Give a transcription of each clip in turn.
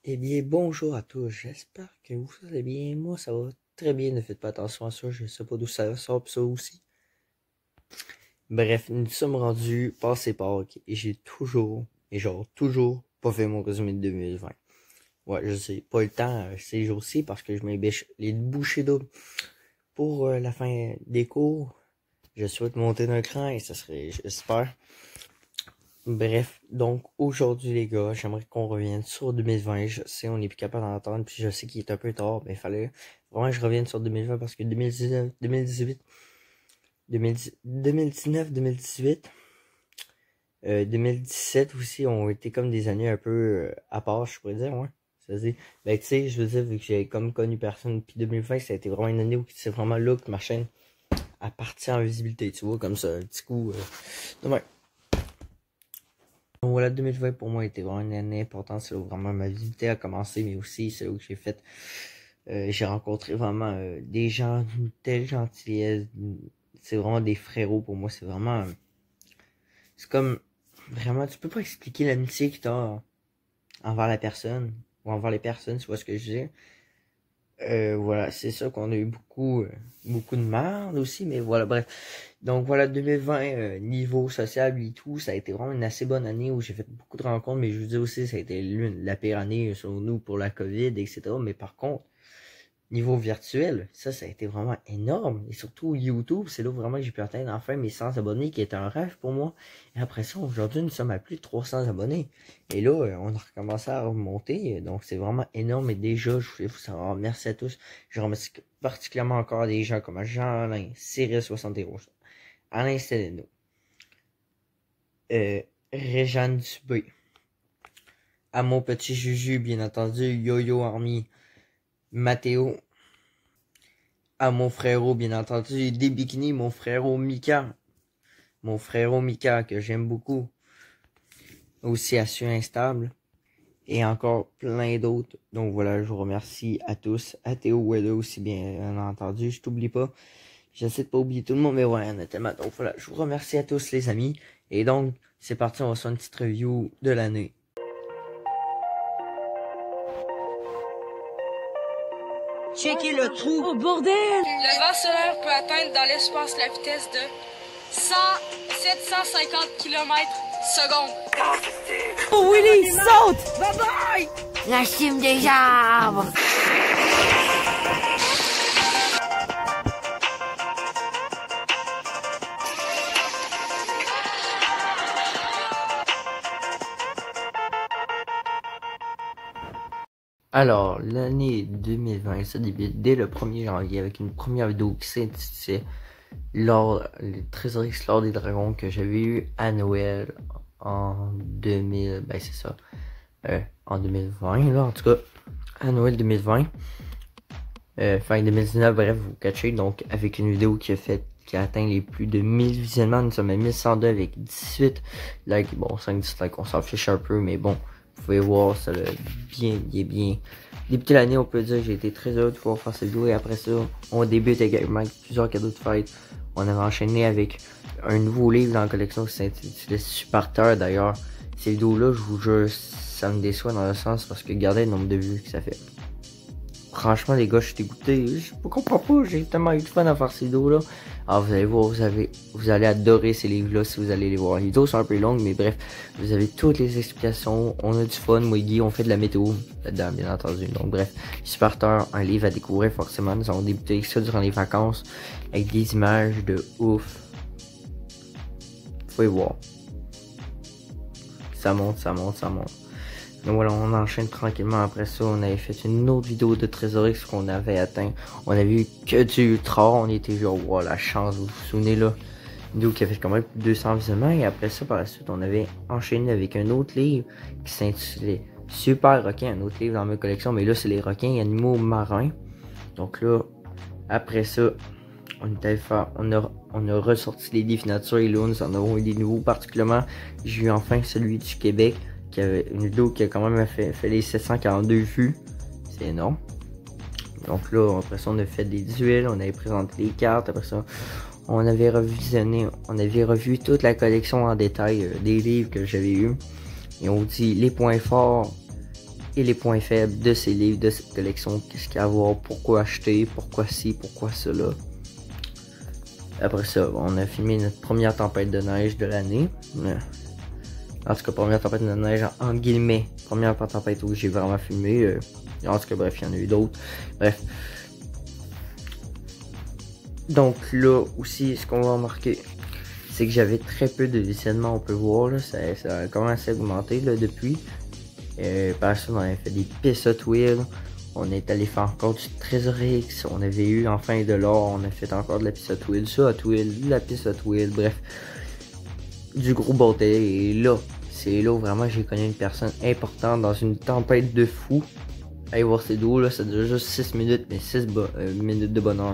Eh bien, bonjour à tous. J'espère que vous allez bien. Moi, ça va très bien. Ne faites pas attention à ça. Je sais pas d'où ça sort, pis ça aussi. Bref, nous sommes rendus passé Pâques et j'ai toujours, et genre toujours, pas fait mon résumé de 2020. Ouais, je sais, pas le temps ces jours-ci parce que je m'ébêche les bouchées doubles pour la fin des cours. Je souhaite monter d'un cran et ça serait, j'espère. Bref, donc aujourd'hui les gars, j'aimerais qu'on revienne sur 2020. Je sais, on n'est plus capable d'en attendre, puis je sais qu'il est un peu tard, mais il fallait vraiment que je revienne sur 2020 parce que 2019, 2018, 2019, 2018, 2017 aussi ont été comme des années un peu à part, je pourrais dire, ouais. Ça dit, ben tu sais, je veux dire, vu que j'ai comme connu personne, puis 2020, ça a été vraiment une année où c'est vraiment là que ma chaîne a parti en visibilité, tu vois, comme ça, un petit coup, demain. Donc voilà, 2020 pour moi était vraiment une année importante, c'est là où vraiment ma visibilité a commencé, mais aussi c'est là où j'ai fait, j'ai rencontré vraiment des gens d'une telle gentillesse, c'est vraiment des frérots pour moi, c'est vraiment, c'est comme, vraiment, tu peux pas expliquer l'amitié que t'as envers la personne, ou envers les personnes, tu vois ce que je veux dire. Voilà, c'est ça qu'on a eu beaucoup de merde aussi, mais voilà, bref. Donc voilà, 2020, niveau social et tout, ça a été vraiment une assez bonne année où j'ai fait beaucoup de rencontres, mais je vous dis aussi, ça a été la pire année selon nous pour la COVID, etc. Mais par contre, niveau virtuel, ça a été vraiment énorme. Et surtout YouTube, c'est là où vraiment j'ai pu atteindre enfin mes 100 abonnés, qui est un rêve pour moi. Et après ça, aujourd'hui, nous sommes à plus de 300 abonnés. Et là, on a recommencé à remonter. Donc c'est vraiment énorme. Et déjà, je voulais vous savoir, merci à tous. Je remercie particulièrement encore des gens comme Jean-Alain, Cyril71, Alain Steleno, Réjeanne Dubé, à mon petit Juju, bien entendu, Yo-Yo Army, Mathéo, à mon frérot, bien entendu, des bikinis, mon frérot Mika que j'aime beaucoup, aussi à Su Instable, et encore plein d'autres. Donc voilà, je vous remercie à tous, à Théo Weather aussi, bien entendu, je t'oublie pas. J'essaie de pas oublier tout le monde, mais ouais, honnêtement. Donc voilà, je vous remercie à tous les amis. Et donc, c'est parti, on va faire une petite review de l'année. Checkez le trou. Oh bordel! Le vent solaire peut atteindre dans l'espace la vitesse de 750 km/s. Oh Willy, saute! Bye bye! La cime des arbres! Alors, l'année 2020, ça débute dès le 1er janvier avec une première vidéo qui s'intitulait les Trésoreries lors des dragons que j'avais eu à Noël en 2000, ben c'est ça, en 2020 là, en tout cas, à Noël 2020, fin 2019, bref, vous catchez, donc avec une vidéo qui a atteint les plus de 1000 visionnements, nous sommes à 1102 avec 18 likes, bon 5-10 likes, on s'en fiche un peu, mais bon, vous pouvez voir, ça l'a bien débuté l'année, on peut dire. J'ai été très heureux de pouvoir faire cette vidéo. Et après ça, on débute également avec plusieurs cadeaux de fête. On avait enchaîné avec un nouveau livre dans la collection qui s'intitulait Supporter. D'ailleurs, ces vidéos-là, je vous jure, ça me déçoit dans le sens parce que regardez le nombre de vues que ça fait. Franchement, les gars, je suis dégoûté. Je comprends pas, j'ai tellement eu de fun à faire ces vidéos-là. Alors, vous allez voir, vous allez adorer ces livres-là si vous allez les voir. Les vidéos sont un peu longues, mais bref, vous avez toutes les explications. On a du fun, moi et Guy, on fait de la météo là-dedans, bien entendu. Donc, bref, Supporter, un livre à découvrir forcément. Nous avons débuté avec ça durant les vacances, avec des images de ouf. Vous pouvez voir. Ça monte. Donc voilà, on enchaîne tranquillement. Après ça, on avait fait une autre vidéo de Trésorerie, ce qu'on avait atteint. On avait eu que du ultra. On était genre, wow, la chance, vous vous souvenez là. Une vidéo qui a fait quand même plus de 200 visionnements. Et après ça, par la suite, on avait enchaîné avec un autre livre qui s'intitulait Super Requin. Un autre livre dans ma collection. Mais là, c'est les requins animaux marins. Donc là, après ça, on a ressorti les défis nature. Et là, nous en avons eu des nouveaux particulièrement. J'ai eu enfin celui du Québec. Qui avait une vidéo qui a quand même fait les 742 vues. C'est énorme. Donc là, après ça, on a fait des duels, on avait présenté les cartes. Après ça, on avait revu toute la collection en détail des livres que j'avais eu. Et on dit les points forts et les points faibles de ces livres, de cette collection, qu'est-ce qu'il y a à voir, pourquoi acheter, pourquoi ci, pourquoi cela. Après ça, on a filmé notre première tempête de neige de l'année. En tout cas, première tempête de neige en guillemets. Première tempête où j'ai vraiment filmé. En tout cas, bref, il y en a eu d'autres. Bref. Donc là aussi, ce qu'on va remarquer, c'est que j'avais très peu de visionnement, on peut voir. Là, ça a commencé à augmenter là, depuis. Par ça, on avait fait des pistes Hot Wheels. On est allé faire encore du Trésor-X. On avait eu enfin de l'or. On a fait encore de la piste Hot Wheels. Ça, Hot Wheels, la piste Hot Wheels. Bref. Du gros bordel. Et là, c'est là où vraiment j'ai connu une personne importante dans une tempête de fou. Allez voir ces dos là. Ça dure juste 6 minutes. Mais 6 minutes de bonheur.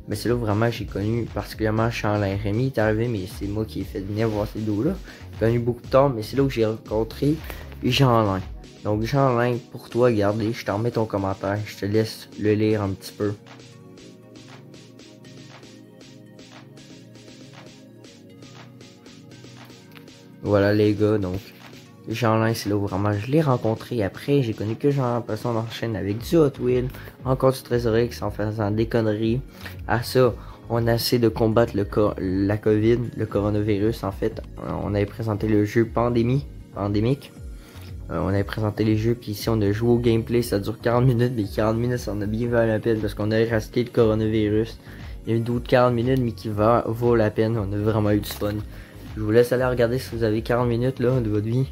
Mais c'est là où vraiment j'ai connu particulièrement Charles Rémy est arrivé. Mais c'est moi qui ai fait venir voir ces dos là. J'ai connu beaucoup de temps. Mais c'est là où j'ai rencontré Jean-Alain. Donc Jean-Alain, pour toi, regardez, je t'en remets ton commentaire, je te laisse le lire un petit peu. Voilà les gars, donc Jean-Alain, c'est là où vraiment je l'ai rencontré. Après, j'ai connu que Jean-Alain, après ça on enchaîne avec du Hot Wheels, encore du Trésor-X en faisant des conneries. À ça, on a essayé de combattre la COVID, le coronavirus en fait. On avait présenté le jeu pandémique. On avait présenté les jeux, puis ici on a joué au gameplay, ça dure 40 minutes, mais 40 minutes ça en a bien valu la peine parce qu'on a éradiqué le coronavirus. Il y a une vidéo de 40 minutes mais qui vaut la peine, on a vraiment eu du fun. Je vous laisse aller regarder si vous avez 40 minutes là de votre vie.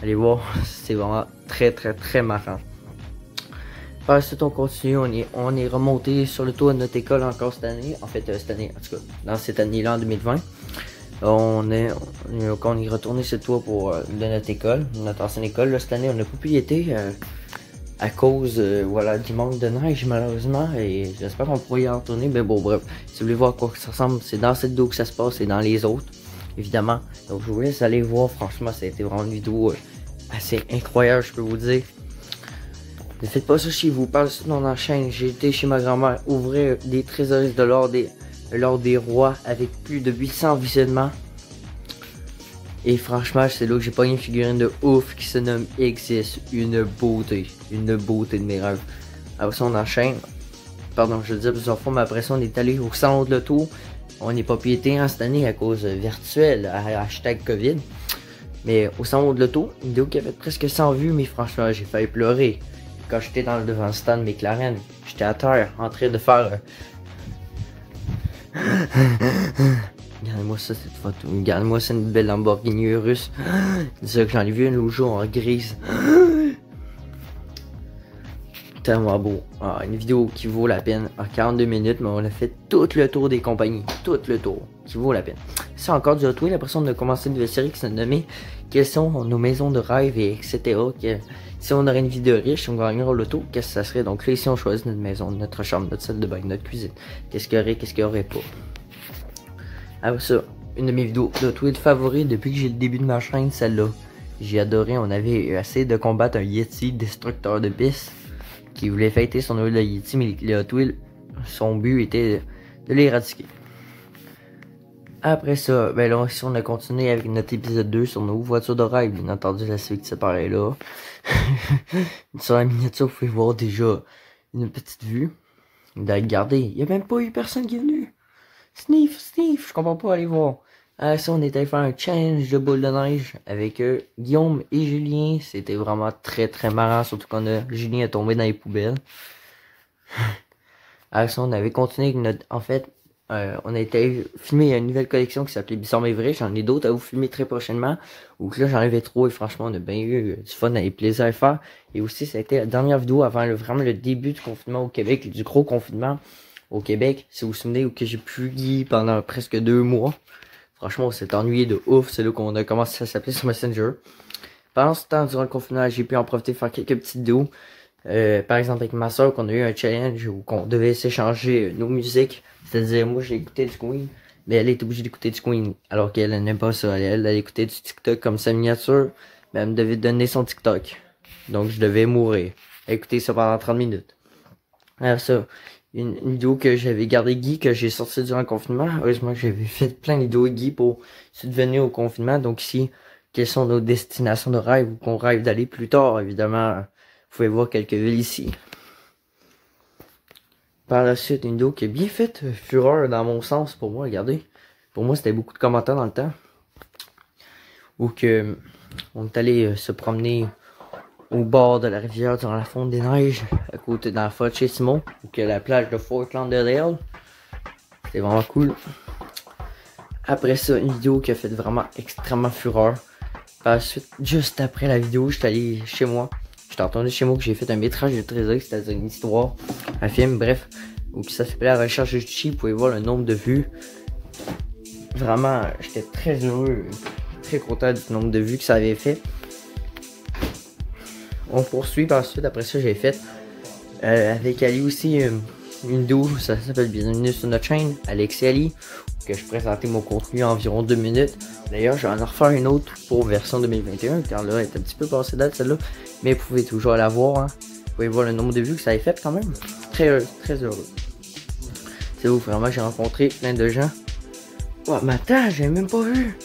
Allez voir, c'est vraiment très marrant. Par la suite on continue, on est remonté sur le toit de notre école encore cette année, en fait cette année, en tout cas dans cette année-là en 2020. On est retourné sur le toit de notre école, notre ancienne école. Là, cette année, on n'a pas pu y être à cause voilà, du manque de neige malheureusement. Et j'espère qu'on pourra y retourner. Mais bon, bref, si vous voulez voir à quoi ça ressemble, c'est dans cette vidéo que ça se passe et dans les autres, évidemment. Donc je vous laisse aller voir. Franchement, ça a été vraiment une vidéo assez incroyable, je peux vous dire. Ne faites pas ça chez vous. Par la suite, on enchaîne. J'ai été chez ma grand-mère ouvrir des trésoreries de l'or des rois avec plus de 800 visionnements. Et franchement, c'est là que j'ai pas une figurine de ouf qui se nomme Exis. Une beauté de mes rêves. Après ça, on enchaîne. Pardon, je le dis plusieurs fois, mais après ça, on est allé au salon de l'auto. On n'est pas piété cette année à cause virtuelle, hashtag COVID. Mais au salon de l'auto, une vidéo qui avait presque 100 vues, mais franchement, j'ai failli pleurer. Quand j'étais devant le stand McLaren, j'étais à terre en train de faire. Regardez-moi ça, cette photo. Regardez-moi ça, une belle Lamborghini Urus. C'est ça que j'en ai vu une l'autre jour en grise. Tellement beau. Ah, une vidéo qui vaut la peine. En 42 minutes, mais on a fait tout le tour des compagnies. Tout le tour. Qui vaut la peine. C'est encore du Hot Wheels. Après ça, on a commencé une nouvelle série qui s'est nommée Quelles sont nos maisons de rêve et etc. Si on aurait une vie de riche, on gagnerait l'auto, qu'est-ce que ça serait? Donc là, ici, on choisit notre maison, notre chambre, notre salle de bain, notre cuisine. Qu'est-ce qu'il y aurait, qu'est-ce qu'il y aurait pas? Après ça, une de mes vidéos de Hot Wheels favorites depuis que j'ai le début de ma chaîne, celle-là. J'ai adoré, on avait essayé de combattre un Yeti destructeur de piste qui voulait fêter son Noël de Yeti, mais les Hot Wheels, son but était de l'éradiquer. Après ça, ben là, ici on a continué avec notre épisode 2 sur nos voitures de rêve. Bien entendu, la suite séparée là. Sur la miniature, vous pouvez voir déjà une petite vue. Regardez, il n'y a même pas eu personne qui est venu. Sniff, je comprends pas, allez voir. Après ça, on est allé faire un challenge de boule de neige avec Guillaume et Julien. C'était vraiment très marrant, surtout quand Julien est tombé dans les poubelles. Après ça, on avait continué avec notre... En fait, on a été filmer une nouvelle collection qui s'appelait Bizarre mais vrai. J'en ai d'autres à vous filmer très prochainement. Ou que là, j'en avais trop et franchement, on a bien eu du fun et plaisir à faire. Et aussi, ça a été la dernière vidéo avant vraiment le début du confinement au Québec, du gros confinement au Québec. Si vous vous souvenez, où que j'ai pu guider pendant presque 2 mois. Franchement, on s'est ennuyé de ouf. C'est là qu'on a commencé à s'appeler sur Messenger. Pendant ce temps, durant le confinement, j'ai pu en profiter faire quelques petites vidéos. Par exemple, avec ma soeur, qu'on a eu un challenge où on devait s'échanger nos musiques. C'est-à-dire, moi, j'ai écouté du Queen, mais elle est obligée d'écouter du Queen, alors qu'elle n'aime pas ça. Elle écoutait du TikTok comme sa miniature, mais elle me devait donner son TikTok. Donc, je devais mourir. Écouter ça pendant 30 minutes. Alors ça, une vidéo que j'avais gardé Guy, que j'ai sorti durant le confinement. Heureusement que j'avais fait plein de vidéos Guy pour subvenir au confinement. Donc ici, quelles sont nos destinations de rêve ou qu'on rêve d'aller plus tard, évidemment. pouvez voir quelques villes ici. Par la suite, une vidéo qui a bien fait fureur dans mon sens pour moi, regardez. Pour moi, c'était beaucoup de commentaires dans le temps. Où que on est allé se promener au bord de la rivière durant la fonte des neiges, à côté dans la forêt de chez Simon, ou que la plage de Fort Lauderdale. C'était vraiment cool. Après ça, une vidéo qui a fait vraiment extrêmement fureur. Par la suite, juste après la vidéo, j'étais allé chez moi. J'étais retourné chez moi que j'ai fait un métrage de 13 heures, c'est-à-dire une histoire, un film, bref. Où ça s'appelait La Recherche de Chi, vous pouvez voir le nombre de vues. Vraiment, j'étais très heureux, très content du nombre de vues que ça avait fait. On poursuit par la suite, après ça j'ai fait avec Ali aussi une vidéo, ça s'appelle Bienvenue sur notre chaîne, Alex et Ali, que je présentais mon contenu en environ 2 minutes. D'ailleurs, je vais en refaire une autre pour version 2021, car là, elle est un petit peu passée date celle-là, mais vous pouvez toujours la voir. Hein. Vous pouvez voir le nombre de vues que ça a fait quand même. Très heureux. C'est ouf, vraiment, j'ai rencontré plein de gens. Oh, mais attends, j'ai même pas vu.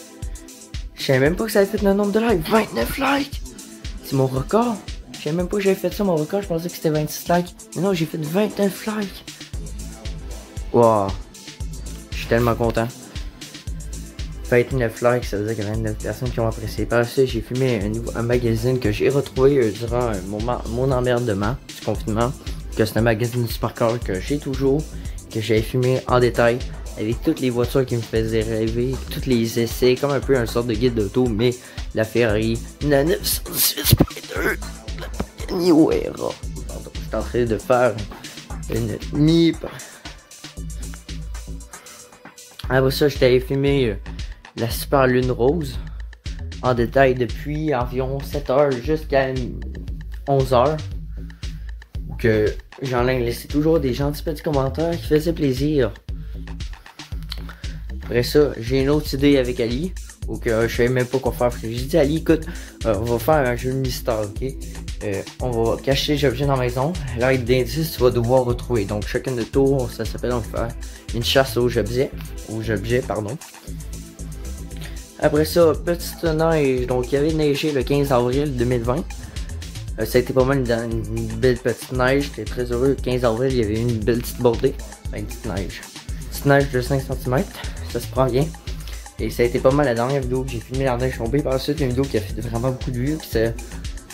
Je savais même pas que ça avait fait le nombre de likes. 29 likes! C'est mon record. Je savais même pas que j'avais fait ça, mon record. Je pensais que c'était 26 likes. Mais non, j'ai fait 29 likes. Wow. Je suis tellement content. 29 likes, ça veut dire qu'il y a 29 personnes qui ont apprécié. Par la suite, j'ai filmé un magazine que j'ai retrouvé durant mon emmerdement du confinement. Que c'est un magazine de supercar que j'ai toujours. Que j'avais filmé en détail. Avec toutes les voitures qui me faisaient rêver, tous les essais, comme un peu un sorte de guide d'auto, mais la Ferrari, la 918 Spider, la Pagani Huayra. Pardon, je suis en train de faire une MIP. Après ça, je t'avais filmé la Super Lune Rose en détail depuis environ 7 heures jusqu'à 11 heures. Que j'en ai laissé toujours des gentils petits commentaires qui faisaient plaisir. Après ça, j'ai une autre idée avec Ali, ou que je savais même pas quoi faire. J'ai dit à Ali, écoute, on va faire un jeu de mystère, ok? On va cacher les objets dans la maison. L'aide d'indice, tu vas devoir retrouver. Donc chacun de tour, ça s'appelle, on va faire une chasse aux objets, pardon. Après ça, petite neige, donc il y avait neigé le 15 avril 2020. Ça a été pas mal une belle petite neige, j'étais très heureux. Le 15 avril, il y avait une belle petite bordée, une petite neige. Petite neige de 5 cm. Ça se prend bien. Et ça a été pas mal la dernière vidéo que j'ai filmé la neige tombée. Par la suite, une vidéo qui a fait vraiment beaucoup de vues.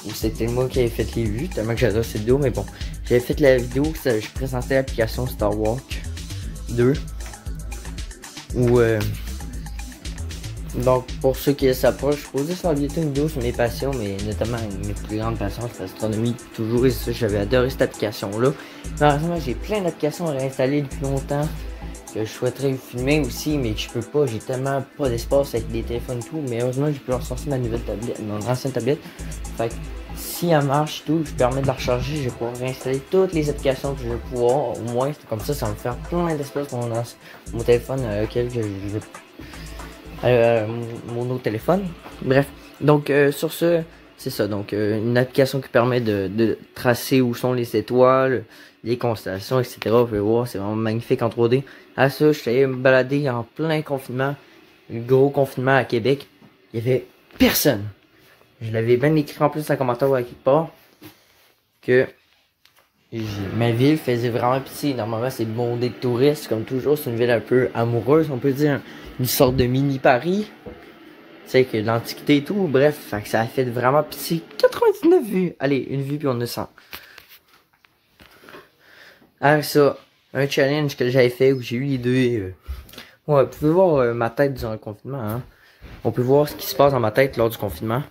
Où c'était moi qui avais fait les vues. Tellement que j'adore cette vidéo. Mais bon, j'avais fait la vidéo où je présentais l'application Star Walk 2. Donc, pour ceux qui s'approchent, je posais sur bientôt une vidéo sur mes passions. Mais notamment mes plus grandes passions, c'est l'astronomie. Toujours, et ça, j'avais adoré cette application-là. Malheureusement, j'ai plein d'applications à réinstaller depuis longtemps. Que je souhaiterais filmer aussi, mais que je peux pas, j'ai tellement pas d'espace avec des téléphones et tout, mais heureusement j'ai pu ressortir ma nouvelle tablette, mon ancienne tablette. Fait que si elle marche tout, je permets de la recharger, je vais pouvoir réinstaller toutes les applications que je vais pouvoir, au moins, comme ça va me faire plein d'espace pour mon téléphone auquel je vais mon autre téléphone. Bref, donc sur ce, c'est ça, donc une application qui permet de tracer où sont les étoiles, les constellations, etc. Vous pouvez voir, c'est vraiment magnifique en 3D. À ça, je suis allé me balader en plein confinement, le gros confinement à Québec. Il y avait personne. Je l'avais bien écrit en plus en commentaire à quelque part que ma ville faisait vraiment pitié. Normalement, c'est bondé de touristes, comme toujours. C'est une ville un peu amoureuse, on peut dire. Une sorte de mini Paris. Tu sais, que l'Antiquité et tout. Bref, fait que ça a fait vraiment pitié. 99 vues. Allez, une vue puis on a 100. Alors ça, un challenge que j'avais fait où j'ai eu l'idée. Ouais, vous pouvez voir ma tête durant le confinement. Hein. On peut voir ce qui se passe dans ma tête lors du confinement.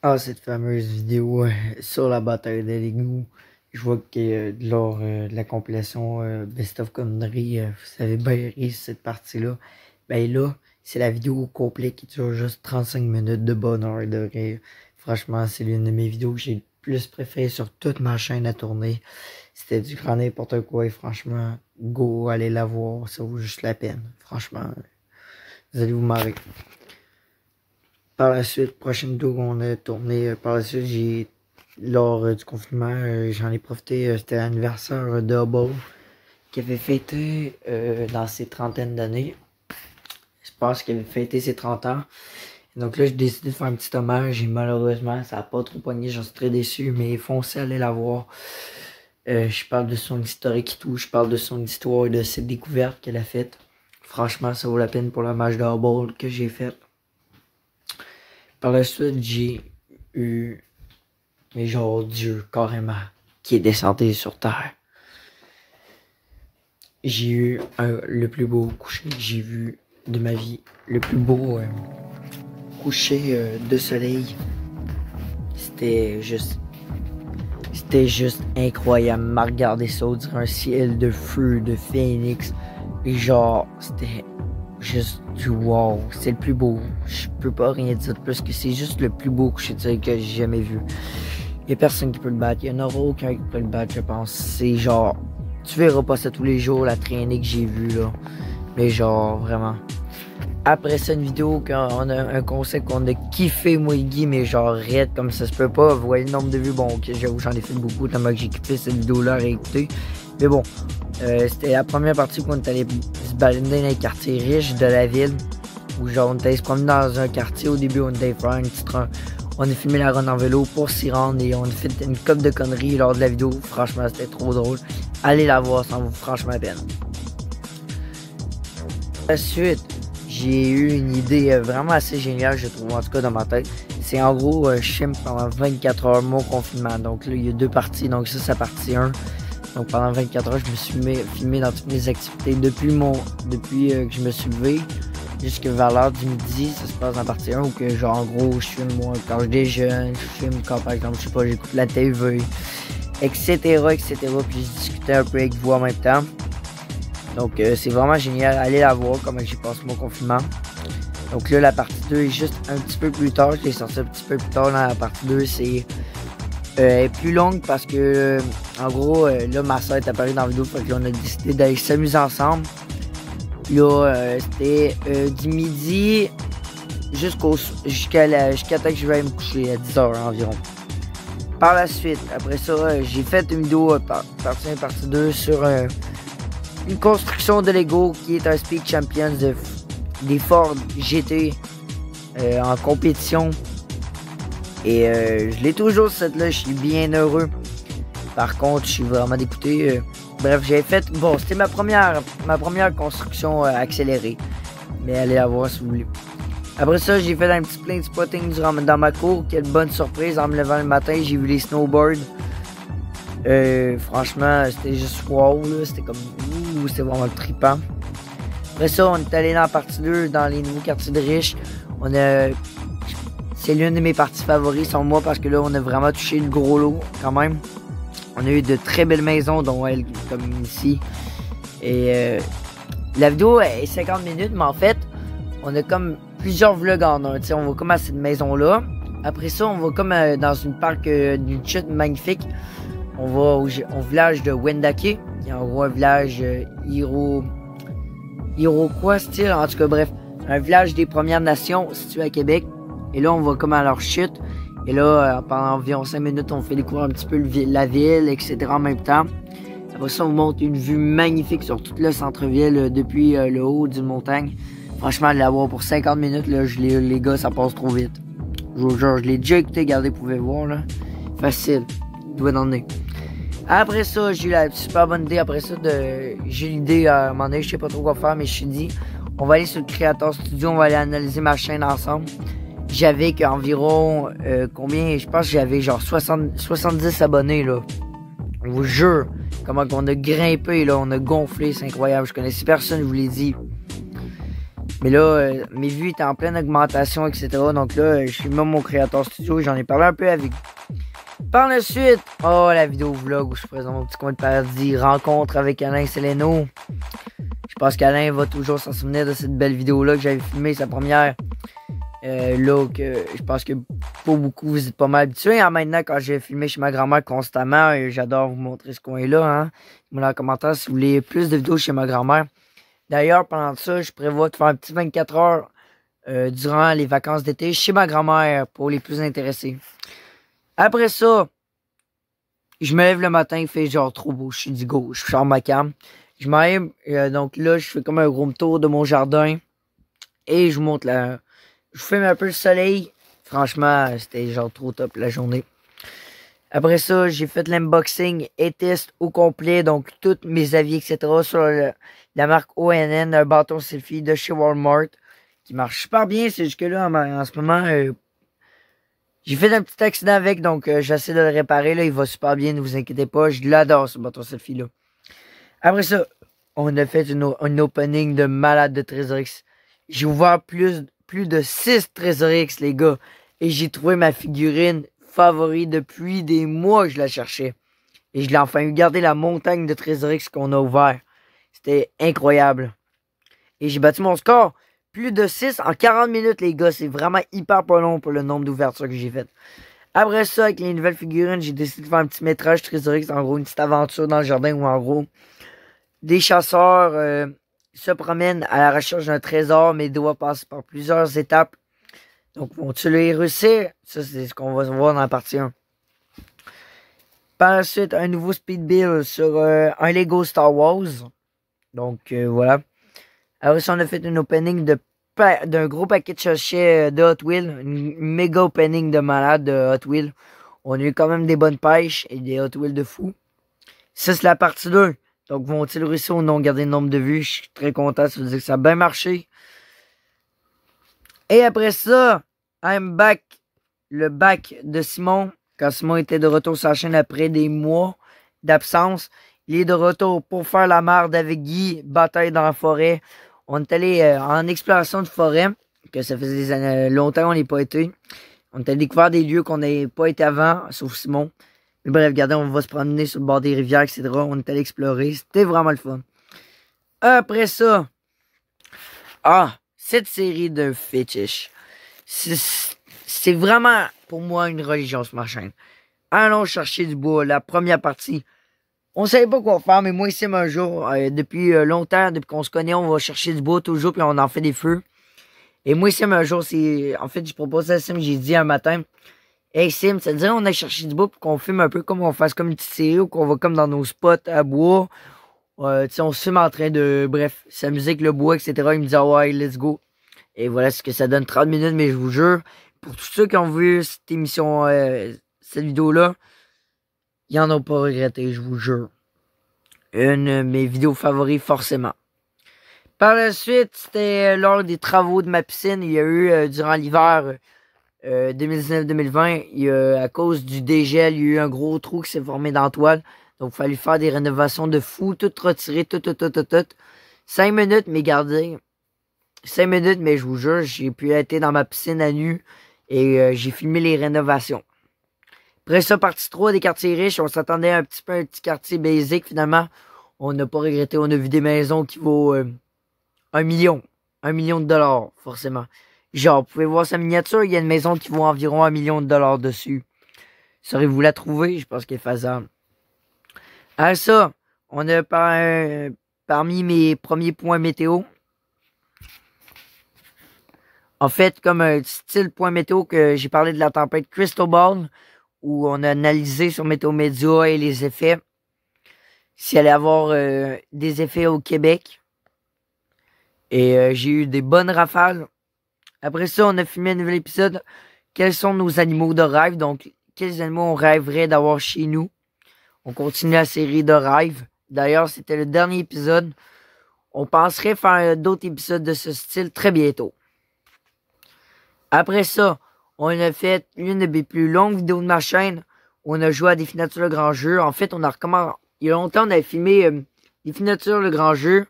Ah, cette fameuse vidéo sur la bataille de l'égout. Je vois que lors de la compilation Best of Connery, vous avez bien ri cette partie-là. Ben là, c'est la vidéo au complet qui dure juste 35 minutes de bonheur et de rire. Franchement, c'est l'une de mes vidéos que j'ai le plus préférées sur toute ma chaîne à tourner. C'était du grand n'importe quoi et franchement, go, allez la voir, ça vaut juste la peine. Franchement, vous allez vous marrer. Par la suite, prochaine vidéo qu'on a tournée, par la suite, lors du confinement, j'en ai profité, c'était l'anniversaire de Hubble qui avait fêté dans ses trentaines d'années. Je pense qu'il avait fêté ses 30 ans. Donc là, j'ai décidé de faire un petit hommage et malheureusement, ça n'a pas trop pogné. J'en suis très déçu, mais foncez, allez la voir. Je parle de son historique et tout. Je parle de son histoire et de cette découverte qu'elle a faite. Franchement, ça vaut la peine pour le match de hardball que j'ai fait. Par la suite, j'ai eu, mais genre Dieu, carrément, qui est descendu sur terre. J'ai eu le plus beau coucher que j'ai vu de ma vie. Le plus beau coucher de soleil. C'était juste incroyable. M'a regardé ça, on dirait un ciel de feu, de phénix. Et genre, c'était juste du wow. C'est le plus beau. Je peux pas rien dire de plus que c'est juste le plus beau coucher de soleil que j'ai jamais vu. Il y a personne qui peut le battre. Il y en aura aucun qui peut le battre, je pense. C'est genre, tu verras pas ça tous les jours, la traînée que j'ai vue là. Mais genre, vraiment. Après ça, une vidéo qu'on a un concept qu'on a kiffé, moi et Guy, mais genre raide comme ça se peut pas. Vous voyez le nombre de vues, bon, ok, j'avoue, j'en ai fait beaucoup, tellement que j'ai kiffé cette vidéo-là à réécouter. Mais bon, c'était la première partie où on est allé se balader dans les quartiers riches de la ville. Où genre, on est allé se promener dans un quartier. Au début, on est allé faire un petit train. On a filmé la run en vélo pour s'y rendre et on a fait une couple de conneries lors de la vidéo. Franchement, c'était trop drôle. Allez la voir, ça en vaut franchement la peine. Ensuite, j'ai eu une idée vraiment assez géniale, je trouve, en tout cas dans ma tête. C'est en gros, je filme pendant 24 heures mon confinement. Donc là, il y a deux parties. Donc ça, c'est la partie 1. Donc pendant 24 heures, je me suis filmé dans toutes mes activités depuis que je me suis levé jusque vers l'heure du midi. Ça se passe dans la partie 1 où que genre en gros, je filme moi quand je déjeune, je filme quand par exemple, je sais pas, j'écoute la TV, etc. Puis je discutais un peu avec vous en même temps. Donc c'est vraiment génial, allez la voir comment j'ai passé mon confinement. Donc là la partie 2 est juste un petit peu plus tard, je l'ai sorti un petit peu plus tard dans la partie 2, c'est plus longue parce que en gros là ma soeur est apparue dans la vidéo, fait que là on a décidé d'aller s'amuser ensemble. Là c'était du midi jusqu'à temps que je vais me coucher à 10h environ. Par la suite, après ça, j'ai fait une vidéo partie 1 partie 2 sur une construction de Lego qui est un Speed Champions des Ford GT en compétition. Et je l'ai toujours cette là, je suis bien heureux. Par contre, je suis vraiment dégoûté. Bref, j'ai fait. Bon, c'était ma première construction accélérée. Mais allez la voir si vous voulez. Après ça, j'ai fait un petit plein de spotting dans ma cour. Quelle bonne surprise. En me levant le matin, j'ai vu les snowboards. Franchement, c'était juste wow, là. C'était comme. Ouh, c'était vraiment trippant. Après ça, on est allé dans la partie 2, dans les nouveaux quartiers de riches. C'est l'une de mes parties favorites, selon moi, parce que là, on a vraiment touché le gros lot, quand même. On a eu de très belles maisons, dont elle, comme ici. Et la vidéo est 50 minutes, mais en fait, on a comme plusieurs vlogs en un. T'sais, on va comme à cette maison-là. Après ça, on va comme dans une parc d'une chute magnifique. On va au village de Wendake, qui est en gros un village Iroquois style, en tout cas bref, un village des Premières Nations situé à Québec. Et là, on va comme à leur chute. Et là, pendant environ 5 minutes, on fait découvrir un petit peu la ville, etc. en même temps. Après ça, on montre une vue magnifique sur tout le centre-ville depuis le haut d'une montagne. Franchement, aller la voir pour 50 minutes, là, les gars, ça passe trop vite. Je vous jure, je l'ai déjà écouté, regardez, vous pouvez voir, là. Facile. Doigt dans le nez. Après ça, j'ai eu la super bonne idée. Après ça, j'ai l'idée à un moment donné, je sais pas trop quoi faire, mais je me suis dit, on va aller sur le Creator Studio, on va aller analyser ma chaîne ensemble. J'avais qu'environ, combien, je pense que j'avais genre 70 abonnés, là. Je vous jure, comment on a grimpé, là, on a gonflé, c'est incroyable. Je connaissais personne, je vous l'ai dit. Mais là, mes vues étaient en pleine augmentation, etc. Donc là, je suis même mon Creator Studio, j'en ai parlé un peu avec. Par la suite, oh, la vidéo vlog où je présente mon petit coin de paradis, rencontre avec Alain Seleno. Je pense qu'Alain va toujours s'en souvenir de cette belle vidéo-là que j'avais filmée, sa première. Là, que je pense que pour beaucoup, vous êtes pas mal habitués. Hein, maintenant, quand j'ai filmé chez ma grand-mère constamment, j'adore vous montrer ce coin-là. Hein. Dites-moi dans les commentaires si vous voulez plus de vidéos chez ma grand-mère. D'ailleurs, pendant ça, je prévois de faire un petit 24 heures durant les vacances d'été chez ma grand-mère pour les plus intéressés. Après ça, je me lève le matin, il fait genre trop beau. Je suis du go, je sors ma cam. Je m'aime, donc là, je fais comme un gros tour de mon jardin et je monte je filme un peu le soleil. Franchement, c'était genre trop top la journée. Après ça, j'ai fait l'unboxing et test au complet. Donc, tous mes avis, etc. sur la marque ONN, un bâton selfie de chez Walmart. Qui marche super bien. C'est juste que là, en ce moment, j'ai fait un petit accident avec. Donc, j'essaie de le réparer. Là, il va super bien, ne vous inquiétez pas. Je l'adore, ce bâton selfie-là. Après ça, on a fait une opening de malade de Trésor-X. J'ai ouvert plus de 6 Trésor-X, les gars. Et j'ai trouvé ma figurine favori depuis des mois que je la cherchais. Et je l'ai enfin eu garder la montagne de Trésor-X qu'on a ouvert. C'était incroyable. Et j'ai battu mon score. Plus de 6 en 40 minutes, les gars. C'est vraiment hyper pas long pour le nombre d'ouvertures que j'ai faites. Après ça, avec les nouvelles figurines, j'ai décidé de faire un petit métrage Trésor-X. En gros, une petite aventure dans le jardin où, en gros, des chasseurs se promènent à la recherche d'un trésor, mais doivent passer par plusieurs étapes. Donc, vont-tu les réussir? Ça, c'est ce qu'on va voir dans la partie 1. Par la suite, un nouveau speed build sur un Lego Star Wars. Donc, voilà. Après ça, on a fait une opening d'un gros paquet de sachets de Hot Wheels. Une méga opening de malade de Hot Wheels. On a eu quand même des bonnes pêches et des Hot Wheels de fou. Ça, c'est la partie 2. Donc, vont-ils réussir ou non garder le nombre de vues? Je suis très content. Ça veut dire que ça a bien marché. Et après ça, I'm back. Le back de Simon. Quand Simon était de retour sur la chaîne après des mois d'absence. Il est de retour pour faire la marde avec Guy. Bataille dans la forêt. On est allé en exploration de forêt. Que ça faisait des années, longtemps qu'on n'y pas été. On est allé découvrir des lieux qu'on n'avait pas été avant. Sauf Simon. Mais bref, regardez, on va se promener sur le bord des rivières, etc. On est allé explorer. C'était vraiment le fun. Après ça. Cette série de fétiches. C'est vraiment, pour moi, une religion sur ma chaîne. Allons chercher du bois. La première partie. On savait pas quoi faire, mais moi, ici, un jour, depuis longtemps, depuis qu'on se connaît, on va chercher du bois toujours, puis on en fait des feux. Et moi, Sim, un jour, en fait, je proposais à Sim, j'ai dit un matin, hey Sim, ça te dirait on a cherché du bois pour qu'on filme un peu comme on fasse comme une petite série ou qu'on va comme dans nos spots à bois. Tu sais, on se filme en train de, bref, s'amuser avec le bois, etc. Il me dit, ouais, let's go. Et voilà ce que ça donne, 30 minutes, mais je vous jure, pour tous ceux qui ont vu cette émission, cette vidéo-là, ils en ont pas regretté, je vous jure. Une de mes vidéos favoris, forcément. Par la suite, c'était lors des travaux de ma piscine. Il y a eu, durant l'hiver 2019-2020, à cause du dégel, il y a eu un gros trou qui s'est formé dans la toile. Donc, il fallait faire des rénovations de fou, tout retirer, tout. 5 minutes, mais gardez. 5 minutes, mais je vous jure, j'ai pu être dans ma piscine à nu et j'ai filmé les rénovations. Après ça, partie 3 des quartiers riches, on s'attendait un petit quartier basic, finalement. On n'a pas regretté, on a vu des maisons qui vaut 1 million. 1 million de dollars, forcément. Genre, vous pouvez voir sa miniature, il y a une maison qui vaut environ 1 million de dollars dessus. Saurez-vous la trouver? Je pense qu'elle est faisable. À ça, on a parmi mes premiers points météo. En fait, comme un style point météo que j'ai parlé de la tempête Crystal Ball, où on a analysé sur Météo Média et les effets. S'il allait avoir des effets au Québec. Et j'ai eu des bonnes rafales. Après ça, on a filmé un nouvel épisode. Quels sont nos animaux de rêve? Donc, quels animaux on rêverait d'avoir chez nous? On continue la série de rêves. D'ailleurs, c'était le dernier épisode. On penserait faire d'autres épisodes de ce style très bientôt. Après ça, on a fait une des plus longues vidéos de ma chaîne. On a joué à Définiture le Grand Jeu. En fait, on a recommencé. Il y a longtemps, on avait filmé Définiture le Grand Jeu.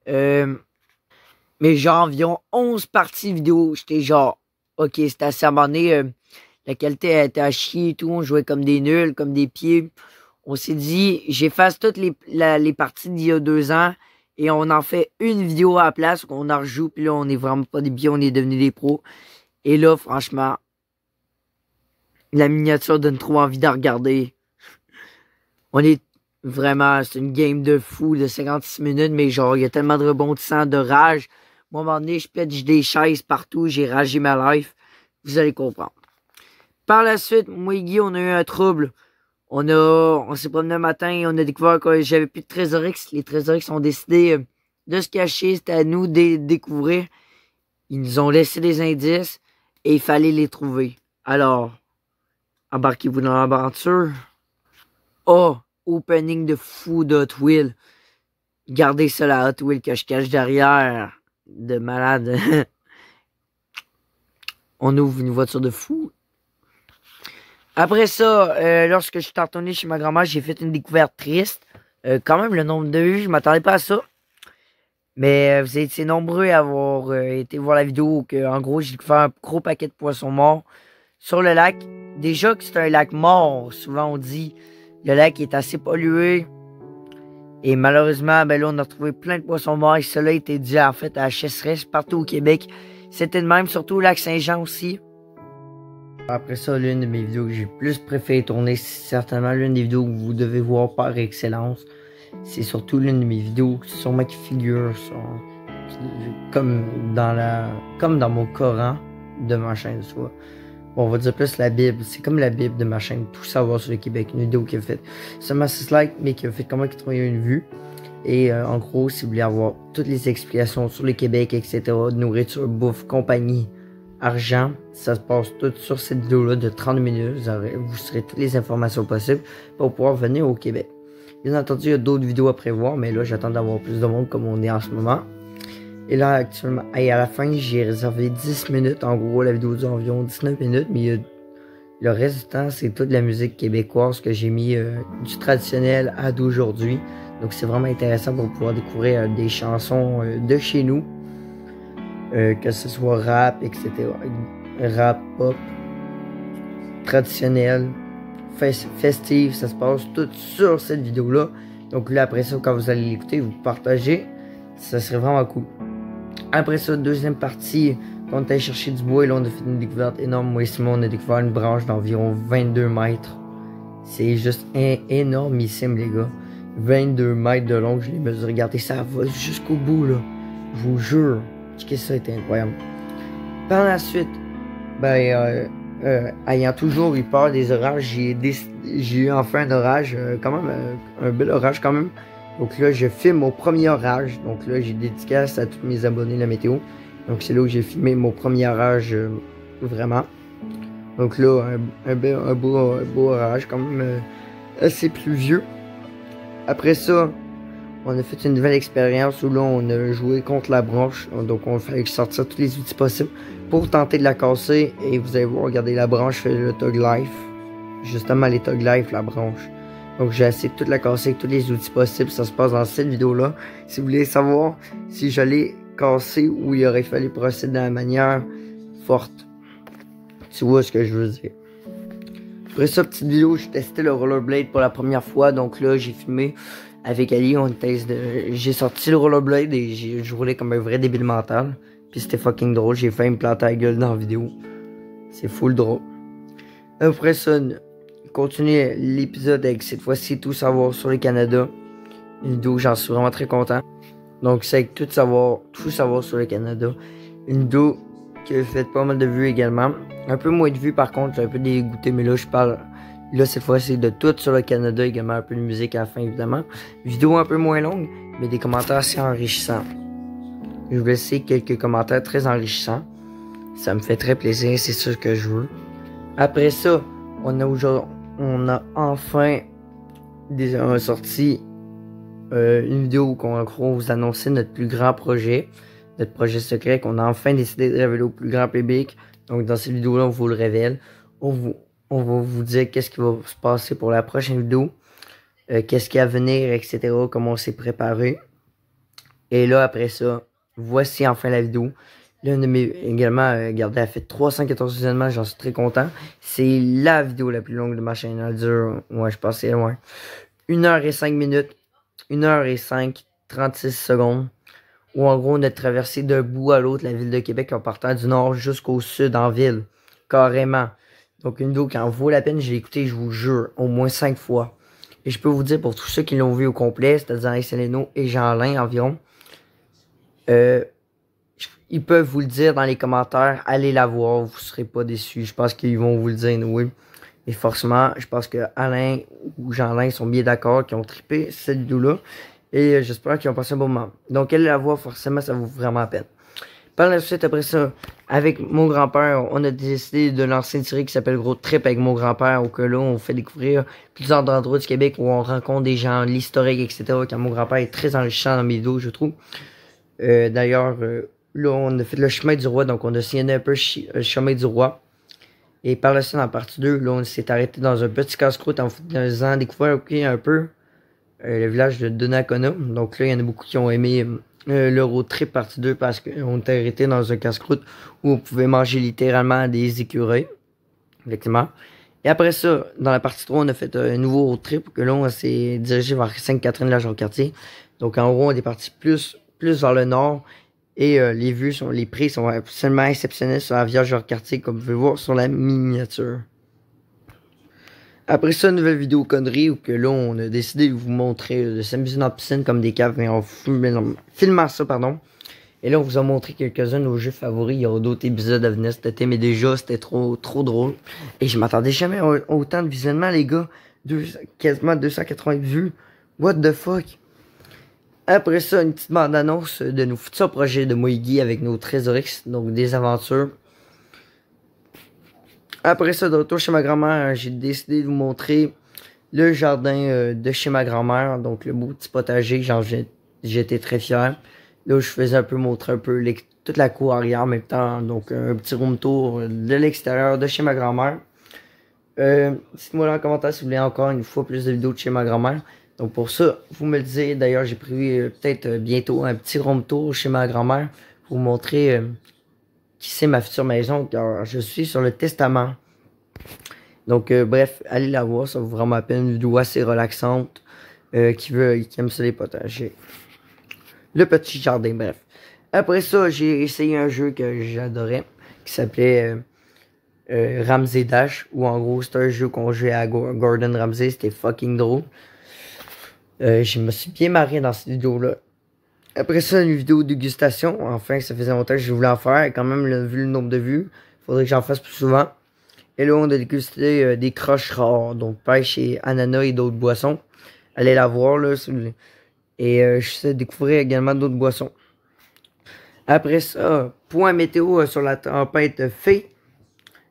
Mais genre environ 11 parties vidéo. J'étais genre, ok, c'était assez abandonné. La qualité était à chier et tout. On jouait comme des nuls, comme des pieds. On s'est dit, j'efface toutes les parties d'il y a 2 ans. Et on en fait une vidéo à la place. On en rejoue. Puis là, on est vraiment pas des pieds. On est devenus des pros. Et là, franchement, la miniature donne trop envie de regarder. On est vraiment, c'est une game de fou de 56 minutes. Mais genre, il y a tellement de rebondissants, de rage. Moi, à un moment donné, je pète des chaises partout. J'ai ragé ma life. Vous allez comprendre. Par la suite, moi et Guy, on a eu un trouble. On s'est promené un matin et on a découvert que j'avais plus de Trésor-X. Les Trésor-X ont décidé de se cacher. C'était à nous de découvrir. Ils nous ont laissé des indices et il fallait les trouver. Alors, embarquez-vous dans l'aventure. Oh, opening de fou de Hot Wheels. Regardez ça, la Hot Wheels que je cache derrière. De malade. On ouvre une voiture de fou. Après ça, lorsque je suis retourné chez ma grand-mère, j'ai fait une découverte triste. Quand même, le nombre de vues, je m'attendais pas à ça. Mais vous avez été nombreux à avoir été voir la vidéo que, en gros, j'ai découvert un gros paquet de poissons morts sur le lac. Déjà que c'est un lac mort, souvent on dit, le lac est assez pollué. Et malheureusement, ben là, on a retrouvé plein de poissons morts et cela était dû en fait à la sécheresse partout au Québec. C'était de même, surtout au lac Saint-Jean aussi. Après ça, l'une de mes vidéos que j'ai plus préféré tourner, c'est certainement l'une des vidéos que vous devez voir par excellence. C'est surtout l'une de mes vidéos sûrement qui figure comme dans mon Coran de ma chaîne, soit. Bon, on va dire plus la Bible. C'est comme la Bible de ma chaîne, tout savoir sur le Québec. Une vidéo qui a fait seulement 6 likes, mais qui a fait comment 81 vues. Et en gros, si vous voulez avoir toutes les explications sur le Québec, etc., nourriture, bouffe, compagnie, argent, ça se passe tout sur cette vidéo-là de 30 minutes. Vous serez toutes les informations possibles pour pouvoir venir au Québec. Bien entendu, il y a d'autres vidéos à prévoir, mais là, j'attends d'avoir plus de monde comme on est en ce moment. Et là, actuellement, et à la fin, j'ai réservé 10 minutes. En gros, la vidéo dure environ 19 minutes, mais le reste du temps, c'est toute la musique québécoise que j'ai mis du traditionnel à d'aujourd'hui. Donc, c'est vraiment intéressant pour pouvoir découvrir des chansons de chez nous, que ce soit rap, etc. Rap, pop, traditionnel, festif, ça se passe tout sur cette vidéo-là. Donc là, après ça, quand vous allez l'écouter, vous partagez, ça serait vraiment cool. Après ça, deuxième partie, quand on est allé chercher du bois, et là, on a fait une découverte énorme. Moi et Simon, on a découvert une branche d'environ 22 mètres. C'est juste énormissime, les gars. 22 mètres de long, je l'ai mesuré. Regardez, ça va jusqu'au bout, là. Je vous jure. Que ça a été incroyable. Par la suite, ben, ayant toujours eu peur des orages, j'ai eu enfin un orage, quand même, un bel orage quand même. Donc là, je filme mon premier orage. Donc là, j'ai dédicace à tous mes abonnés de la météo. Donc c'est là où j'ai filmé mon premier orage, vraiment. Donc là, un beau orage, quand même assez pluvieux. Après ça, on a fait une nouvelle expérience où là, on a joué contre la branche. Donc, on a fallu sortir tous les outils possibles pour tenter de la casser. Et vous allez voir, regardez, la branche fait le Tug Life. Justement, les Tug Life, la branche. Donc, j'ai essayé de toute la casser avec tous les outils possibles. Ça se passe dans cette vidéo-là. Si vous voulez savoir si j'allais casser ou il aurait fallu procéder de la manière forte. Tu vois ce que je veux dire. Après ça, petite vidéo, j'ai testé le rollerblade pour la première fois. Donc là, j'ai filmé avec Ali, j'ai sorti le rollerblade et je roulais comme un vrai débile mental. Puis c'était fucking drôle, j'ai failli me planter la gueule dans la vidéo. C'est full drôle. Après ça, continuer l'épisode avec cette fois-ci tout savoir sur le Canada. Une vidéo, j'en suis vraiment très content. Donc c'est avec tout savoir sur le Canada. Une vidéo qui a fait pas mal de vues également. Un peu moins de vues par contre, j'ai un peu dégoûté, mais là je parle. Là, cette fois, c'est de tout sur le Canada, également un peu de musique à la fin, évidemment. Vidéo un peu moins longue, mais des commentaires assez enrichissants. Je vous laisse quelques commentaires très enrichissants. Ça me fait très plaisir, c'est ce que je veux. Après ça, on a enfin sorti une vidéo où on vous annonçait notre plus grand projet, notre projet secret qu'on a enfin décidé de révéler au plus grand public. Donc, dans cette vidéo-là, on vous le révèle. On va vous dire qu'est-ce qui va se passer pour la prochaine vidéo, qu'est-ce qu'il y a à venir, etc., comment on s'est préparé. Et là, après ça, voici enfin la vidéo. Là, on a également, regardez, elle a fait 314 visionnements, j'en suis très content. C'est la vidéo la plus longue de ma chaîne. Elle dure, ouais, je pense que c'est loin. 1h05 minutes, 1h05, 36 secondes. Où en gros, on a traversé d'un bout à l'autre la ville de Québec en partant du nord jusqu'au sud en ville. Carrément. Donc, une vidéo qui en vaut la peine, je l'ai écoutée, je vous jure, au moins 5 fois. Et je peux vous dire, pour tous ceux qui l'ont vu au complet, c'est-à-dire Alex Aleno et Jean-Lin environ, ils peuvent vous le dire dans les commentaires, allez la voir, vous serez pas déçus. Je pense qu'ils vont vous le dire, oui. Et forcément, je pense que Alain ou Jean-Lin sont bien d'accord, qui ont trippé cette vidéo-là. Et j'espère qu'ils ont passé un bon moment. Donc, allez la voir, forcément, ça vaut vraiment la peine. Par la suite, après ça, avec mon grand-père, on a décidé de lancer une série qui s'appelle Gros Trip avec mon grand-père, où là, on fait découvrir plusieurs endroits du Québec où on rencontre des gens, l'historique, etc. Car mon grand-père est très enrichissant dans mes vidéos, je trouve. D'ailleurs, là, on a fait le chemin du roi, donc on a sillonné un peu le chemin du roi. Et par la suite, en partie 2, là, on s'est arrêté dans un petit casse-croûte en faisant découvrir un peu le village de Donnacona. Donc là, il y en a beaucoup qui ont aimé le road trip partie 2 parce qu'on était arrêté dans un casse-croûte où on pouvait manger littéralement des écureuils. Effectivement. Et après ça, dans la partie 3, on a fait un nouveau road trip que là, on s'est dirigé vers Sainte-Catherine-la-Jacques-Cartier. Donc en gros, on est parti plus vers le nord. Et les prix sont absolument exceptionnels sur la Vierge-Cartier, comme vous pouvez voir sur la miniature. Après ça, une nouvelle vidéo connerie où que là, on a décidé de vous montrer, de s'amuser dans la piscine comme des caves, mais on filmant ça, pardon. Et là, on vous a montré quelques-uns de nos jeux favoris. Il y aura d'autres épisodes à venir cet été, mais déjà, c'était trop drôle. Et je m'attendais jamais à autant de visionnements, les gars. Quasiment 280 vues. What the fuck? Après ça, une petite bande-annonce de nos futurs projets de moi et Guy avec nos Trésorics, donc des aventures. Après ça, de retour chez ma grand-mère, j'ai décidé de vous montrer le jardin de chez ma grand-mère, donc le beau petit potager, genre j'étais très fier. Là, je faisais montrer un peu toute la cour arrière en même temps, donc un petit room tour de l'extérieur de chez ma grand-mère. Dites-moi dans les commentaires si vous voulez encore une fois plus de vidéos de chez ma grand-mère. Donc pour ça, vous me le disiez, d'ailleurs j'ai prévu peut-être bientôt un petit room tour chez ma grand-mère pour vous montrer qui c'est ma future maison, car je suis sur le testament. Donc bref, allez la voir, ça vaut vraiment la peine, une vidéo assez relaxante, qui aime ça les potagers. Le petit jardin, bref. Après ça, j'ai essayé un jeu que j'adorais, qui s'appelait Ramsey Dash, où en gros c'est un jeu qu'on jouait à Gordon Ramsay, c'était fucking drôle. Je me suis bien marré dans cette vidéo-là. Après ça, une vidéo de dégustation. Enfin, ça faisait longtemps que je voulais en faire. Et quand même, vu le nombre de vues, il faudrait que j'en fasse plus souvent. Et là, on a dégusté des croches rares. Donc, pêche et ananas et d'autres boissons. Allez la voir, là, si vous voulez. Et je sais découvrir également d'autres boissons. Après ça, point météo sur la tempête Fay.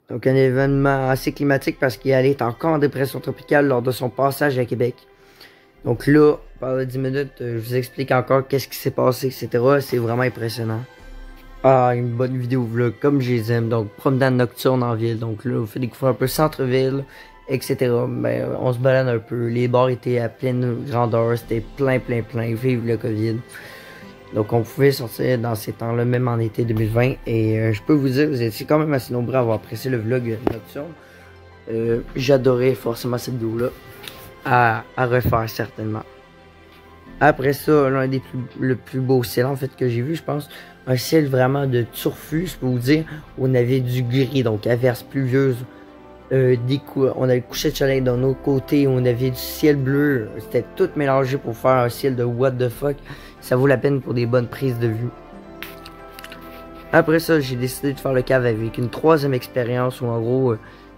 Donc, un événement assez climatique parce qu'il allait encore en dépression tropicale lors de son passage à Québec. Donc là, pendant 10 minutes, je vous explique encore qu'est-ce qui s'est passé, etc. C'est vraiment impressionnant. Ah, une bonne vidéo vlog, comme je les aime. Donc, promenade nocturne en ville. Donc là, on fait découvrir un peu centre-ville, etc. Ben, on se balade un peu. Les bars étaient à pleine grandeur. C'était plein. Vive le COVID. Donc, on pouvait sortir dans ces temps-là, même en été 2020. Et je peux vous dire, vous étiez quand même assez nombreux à avoir apprécié le vlog nocturne. J'adorais forcément cette vidéo-là. À refaire certainement. Après ça, l'un des le plus beau ciel en fait que j'ai vu, je pense, un ciel vraiment de turfu, je peux vous dire. On avait du gris, donc averse pluvieuse, on avait le coucher de soleil d'un autre côté, on avait du ciel bleu, c'était tout mélangé pour faire un ciel de what the fuck. Ça vaut la peine pour des bonnes prises de vue. Après ça, j'ai décidé de faire le cave avec une troisième expérience où en gros,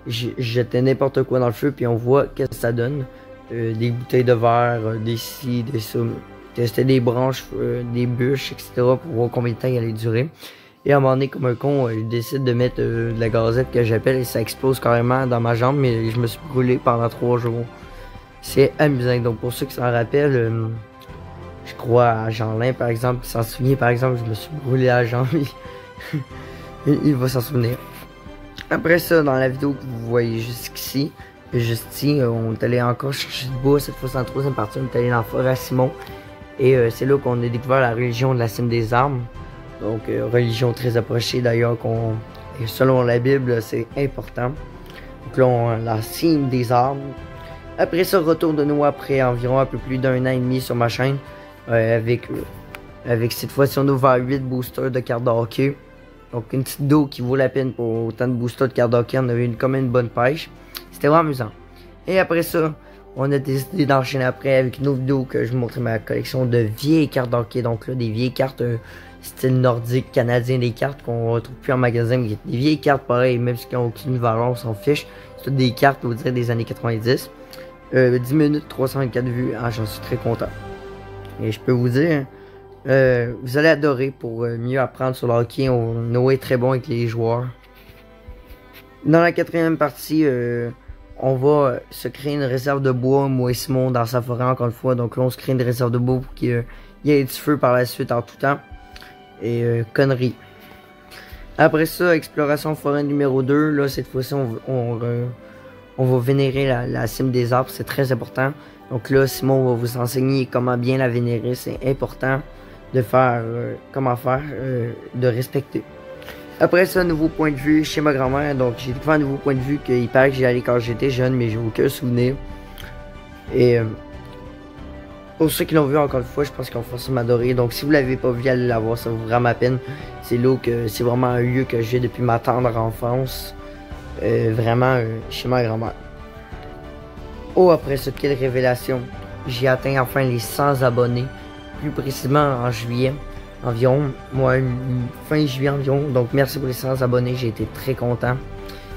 j'étais n'importe quoi dans le feu puis on voit qu'est-ce que ça donne. Des bouteilles de verre, des scies, des ça. Tester des branches, des bûches, etc. pour voir combien de temps il allait durer. Et à un moment donné, comme un con, je décide de mettre de la gazette que j'appelle et ça explose carrément dans ma jambe, mais je me suis brûlé pendant 3 jours. C'est amusant. Donc pour ceux qui s'en rappellent, je crois à Jeanlin par exemple, qui s'en souvient par exemple, je me suis brûlé la jambe. Il va s'en souvenir. Après ça, dans la vidéo que vous voyez jusqu'ici, on est allé encore chercher du bois, cette fois c'est en troisième partie, on est allé dans la forêt à Simon. Et c'est là qu'on a découvert la religion de la cime des arbres. Donc religion très approchée d'ailleurs, selon la Bible c'est important. Donc là on la cime des arbres. Après ça, retour de nous après environ un peu plus d'1 an et demi sur ma chaîne. Avec cette fois-ci on a ouvert 8 boosters de cartes de hockey. Donc une petite dos qui vaut la peine pour autant de boosters de cartes de hockey, on avait comme une bonne pêche. C'était vraiment amusant. Et après ça, on a décidé d'enchaîner après avec une autre vidéo que je vous montrais ma collection de vieilles cartes d'hockey. Donc là, des vieilles cartes style nordique, canadien, des cartes qu'on retrouve plus en magasin. Mais des vieilles cartes pareilles, même si elles n'ont aucune valeur, on s'en fiche. C'est toutes des cartes, on dirait, des années 90. 10 minutes, 324 vues. Ah, j'en suis très content. Et je peux vous dire Vous allez adorer pour mieux apprendre sur le hockey. Noé est très bon avec les joueurs. Dans la 4e partie, on va se créer une réserve de bois, moi et Simon, dans sa forêt encore une fois. Donc là, on se crée une réserve de bois pour qu'il y ait du feu par la suite en tout temps. Et conneries. Après ça, exploration forêt numéro 2. Là, cette fois-ci, on va vénérer la cime des arbres. C'est très important. Donc là, Simon va vous enseigner comment bien la vénérer. C'est important de faire, comment faire, de respecter. Après ça, nouveau point de vue chez ma grand-mère. Donc j'ai découvert un nouveau point de vue qu'il paraît que j'y allais quand j'étais jeune, mais j'ai aucun souvenir. Et pour ceux qui l'ont vu encore une fois, je pense qu'ils vont forcément m'adorer. Donc si vous l'avez pas vu, allez la voir, ça vaut vraiment la peine. C'est là que c'est vraiment un lieu que j'ai depuis ma tendre enfance. Vraiment chez ma grand-mère. Oh, après ça, quelle révélation. J'ai atteint enfin les 100 abonnés. Plus précisément en juillet environ. Moi, fin juillet environ. Donc merci pour les 100 abonnés. J'ai été très content.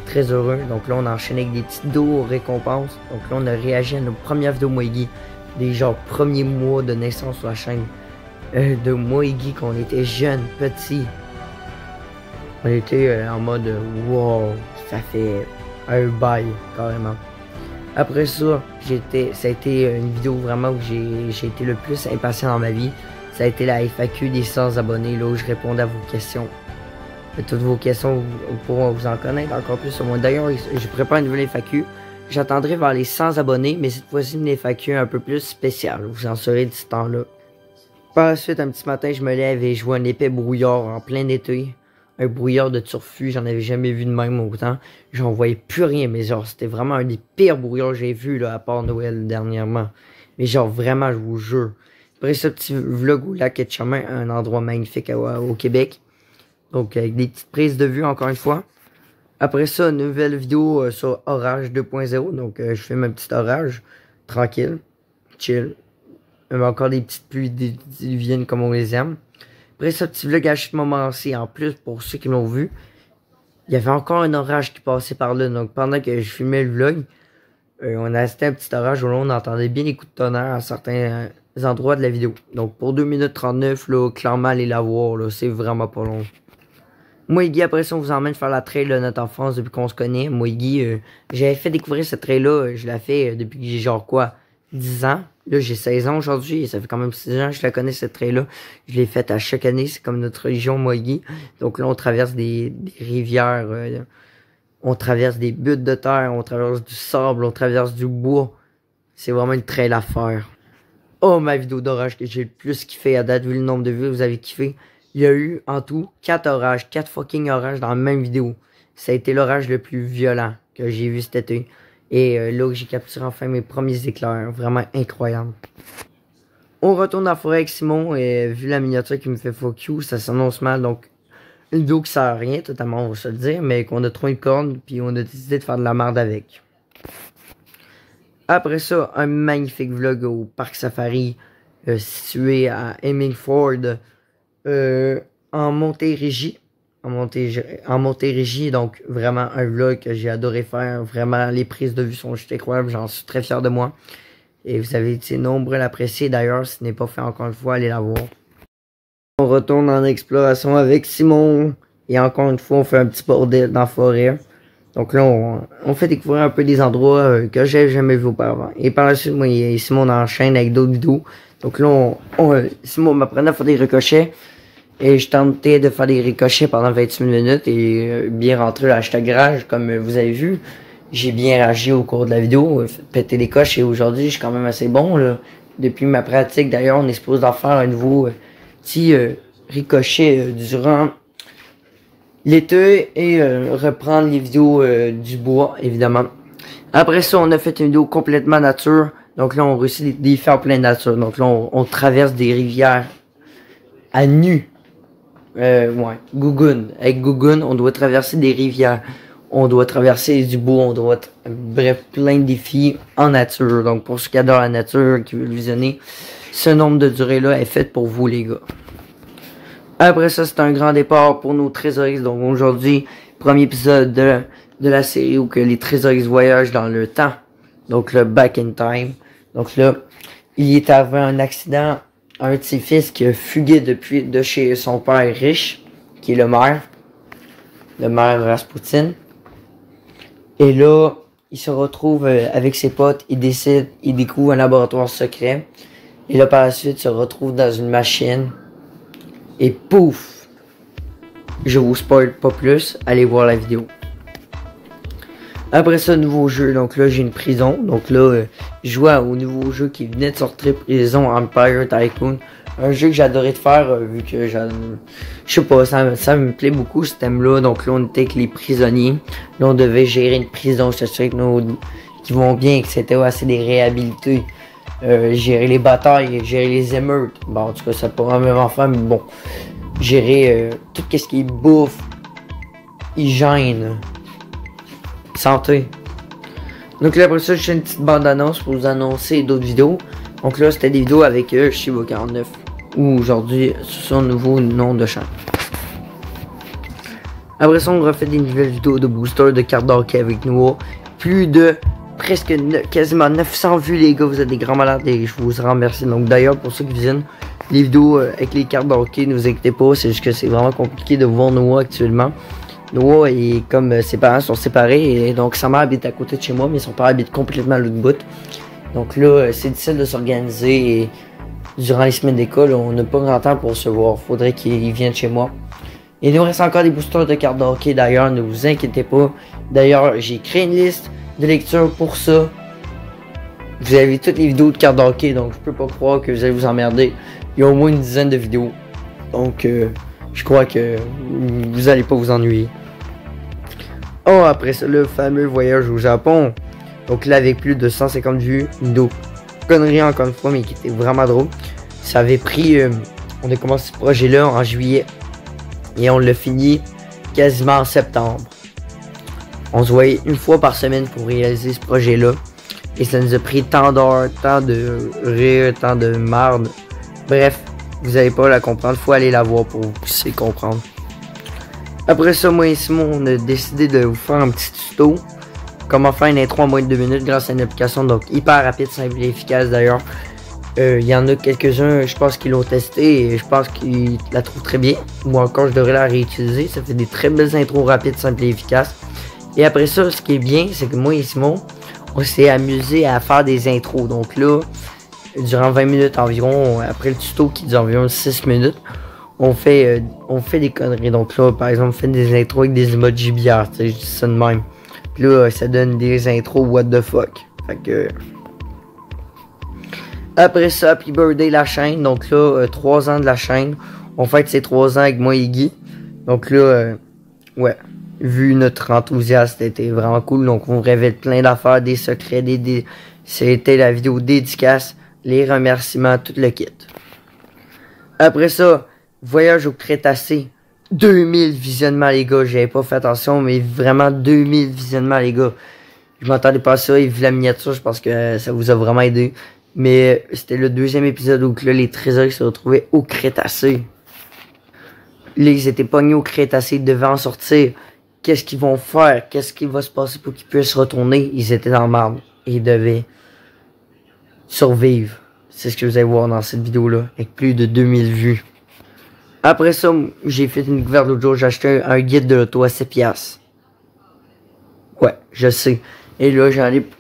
Très heureux. Donc là, on enchaîne avec des petites vidéos récompenses. Donc là, on a réagi à nos premières vidéos Moi et Guy. Des genre premiers mois de naissance sur la chaîne de Moi et Guy, quand on était jeunes, petits. On était en mode wow, ça fait un bail carrément. Après ça, ça a été une vidéo vraiment où j'ai été le plus impatient dans ma vie. Ça a été la FAQ des 100 abonnés, là où je répondais à vos questions. Toutes vos questions, vous pourrez vous en connaître encore plus sur moi. D'ailleurs, je prépare une nouvelle FAQ. J'attendrai vers les 100 abonnés, mais cette fois-ci une FAQ un peu plus spéciale. Vous en saurez de ce temps-là. Par la suite, un petit matin, je me lève et je vois un épais brouillard en plein été. Un brouillard de turfu, j'en avais jamais vu de même autant. J'en voyais plus rien, mais genre, c'était vraiment un des pires brouillards que j'ai vu, là, à part Noël dernièrement. Mais genre, vraiment, je vous jure. Après ce petit vlog au lac Etchemin, un endroit magnifique au Québec. Donc, avec des petites prises de vue, encore une fois. Après ça, une nouvelle vidéo sur Orage 2.0. Donc, je fais ma petite orage, tranquille, chill. Encore des petites pluies diluviennes comme on les aime. Après ça, petit vlog à chaque moment aussi, en plus, pour ceux qui l'ont vu, il y avait encore un orage qui passait par là. Donc, pendant que je filmais le vlog, on a assisté à un petit orage où là, on entendait bien les coups de tonnerre à certains endroits de la vidéo. Donc, pour 2 minutes 39, là, clairement, allez la voir, là, c'est vraiment pas long. Moi et Guy, après ça, on vous emmène faire la trail de notre enfance depuis qu'on se connaît. Moi et Guy, j'avais fait découvrir cette trail-là, je la fais depuis que j'ai genre quoi, 10 ans. Là, j'ai 16 ans aujourd'hui et ça fait quand même 6 ans que je la connais, cette trail-là. Je l'ai faite à chaque année, c'est comme notre religion, moi et Guy. Donc là, on traverse des rivières, on traverse des buttes de terre, on traverse du sable, on traverse du bois. C'est vraiment une trail à faire. Oh, ma vidéo d'orage que j'ai le plus kiffé à date, vu le nombre de vues que vous avez kiffé. Il y a eu, en tout, 4 orages, 4 fucking orages dans la même vidéo. Ça a été l'orage le plus violent que j'ai vu cet été. Et là où j'ai capturé enfin mes premiers éclairs. Vraiment incroyable. On retourne dans la forêt avec Simon et vu la miniature qui me fait fuck you, ça s'annonce mal. Donc, une vidéo qui sert à rien, totalement, on va se le dire. Mais qu'on a trouvé une corne, puis on a décidé de faire de la merde avec. Après ça, un magnifique vlog au parc safari situé à Hemingford. En Montérégie. En Montérégie, donc vraiment un vlog que j'ai adoré faire. Vraiment, les prises de vue sont juste incroyables. J'en suis très fier de moi. Et vous avez été nombreux à l'apprécier. D'ailleurs, si ce n'est pas fait encore une fois, allez la voir. On retourne en exploration avec Simon. Et encore une fois, on fait un petit bordel dans la forêt. Donc là, on fait découvrir un peu des endroits que j'ai jamais vus auparavant. Et par la suite, moi et Simon enchaîne avec d'autres vidéos. Donc là, Simon m'apprenait à faire des ricochets. Et je tentais de faire des ricochets pendant 28 minutes et bien rentrer le hashtag rage, comme vous avez vu. J'ai bien ragé au cours de la vidéo, péter des coches et aujourd'hui, je suis quand même assez bon, là. Depuis ma pratique, d'ailleurs, on est supposé d'en faire un nouveau petit ricochet durant l'été et reprendre les vidéos du bois, évidemment. Après ça, on a fait une vidéo complètement nature. Donc là, on réussit des défis en pleine nature. Donc là, on traverse des rivières à nu. Ouais, Gougoun. Avec Gougoun, on doit traverser des rivières. On doit traverser du bois. On doit... Bref, plein de défis en nature. Donc pour ceux qui adorent la nature, qui veulent visionner, ce nombre de durées-là est fait pour vous, les gars. Après ça, c'est un grand départ pour nos trésoristes. Donc aujourd'hui, premier épisode de la série où que les trésoristes voyagent dans le temps. Donc le Back in Time. Donc là, il est arrivé un accident un de ses fils qui a fugué de chez son père riche, qui est le maire Rasputin. Et là, il se retrouve avec ses potes, il découvre un laboratoire secret. Et là, par la suite, il se retrouve dans une machine. Et pouf! Je vous spoil pas plus, allez voir la vidéo. Après ça, nouveau jeu, donc là j'ai une prison. Donc là, je jouais au nouveau jeu qui venait de sortir, Prison Empire Tycoon. Un jeu que j'adorais de faire, vu que je sais pas, ça me plaît beaucoup ce thème-là. Donc là, on était avec les prisonniers. Là, on devait gérer une prison, s'assurer que qui vont bien, que c'était assez des réhabilités. Gérer les batailles, gérer les émeutes. Bon, en tout cas, ça pourra même en faire, mais bon. Gérer tout ce qui est bouffe, hygiène, santé. Donc là, après ça, je fais une petite bande-annonce pour vous annoncer d'autres vidéos. Donc là, c'était des vidéos avec Shiba49. Ou aujourd'hui, sur son nouveau nom de chaîne. Après ça, on refait des nouvelles vidéos de booster de cartes d'hockey avec nous. Plus de quasiment 900 vues, les gars. Vous êtes des grands malades et je vous en remercie. Donc d'ailleurs, pour ceux qui visionnent les vidéos avec les cartes d'hockey, ne vous inquiétez pas. C'est juste que c'est vraiment compliqué de voir Noah actuellement. Noah, et comme ses parents sont séparés, et donc sa mère habite à côté de chez moi, mais son père habite complètement à l'autre bout. Donc là, c'est difficile de s'organiser et durant les semaines d'école, on n'a pas grand temps pour se voir. Faudrait qu'il vienne chez moi. Et il nous reste encore des boosters de cartes de hockey d'ailleurs, ne vous inquiétez pas. D'ailleurs, j'ai créé une liste de lecture pour ça. Vous avez toutes les vidéos de cartes de hockey, donc je peux pas croire que vous allez vous emmerder. Il y a au moins une dizaine de vidéos. Donc, je crois que vous allez pas vous ennuyer. Oh, après ça, le fameux voyage au Japon. Donc là, avec plus de 150 vues, une vidéo connerie encore une fois, mais qui était vraiment drôle. Ça avait pris, on a commencé ce projet-là en juillet. Et on l'a fini quasiment en septembre. On se voyait une fois par semaine pour réaliser ce projet-là. Et ça nous a pris tant d'heures, tant de rire, tant de marde. Bref, vous n'allez pas la comprendre. Faut aller la voir pour que vous puissiez comprendre. Après ça, moi et Simon, on a décidé de vous faire un petit tuto. Comment faire une intro en moins de 2 minutes grâce à une application donc hyper rapide, simple et efficace d'ailleurs. Il y en a quelques-uns, je pense qu'ils l'ont testé et je pense qu'ils la trouvent très bien. Ou encore, je devrais la réutiliser. Ça fait des très belles intros rapides, simples et efficaces. Et après ça, ce qui est bien, c'est que moi et Simon, on s'est amusé à faire des intros. Donc là, durant 20 minutes environ, après le tuto qui dure environ 6 minutes, on fait des conneries. Donc là, par exemple, on fait des intros avec des emojis bières. Je dis ça de même. Puis là, ça donne des intros what the fuck. Fait que... Après ça, Happy Birthday la chaîne. Donc là, 3 ans de la chaîne. On fête ces 3 ans avec moi et Guy. Donc là, ouais. Vu notre enthousiasme, c'était vraiment cool. Donc on révèle plein d'affaires, des secrets, c'était la vidéo dédicace, les remerciements, tout le kit. Après ça, voyage au Crétacé. 2000 visionnements les gars. J'avais pas fait attention, mais vraiment 2000 visionnements les gars. Je m'attendais pas à ça et vu la miniature, je pense que ça vous a vraiment aidé. Mais c'était le 2e épisode où là, les trésors se retrouvaient au Crétacé. Là, ils étaient pognés au Crétacé, ils devaient en sortir. Qu'est-ce qu'ils vont faire? Qu'est-ce qui va se passer pour qu'ils puissent retourner? Ils étaient dans le marbre. Et ils devaient survivre. C'est ce que vous allez voir dans cette vidéo-là. Avec plus de 2000 vues. Après ça, j'ai fait une découverte l'autre jour. J'ai acheté un guide de l'auto à 7$. Ouais, je sais. Et là,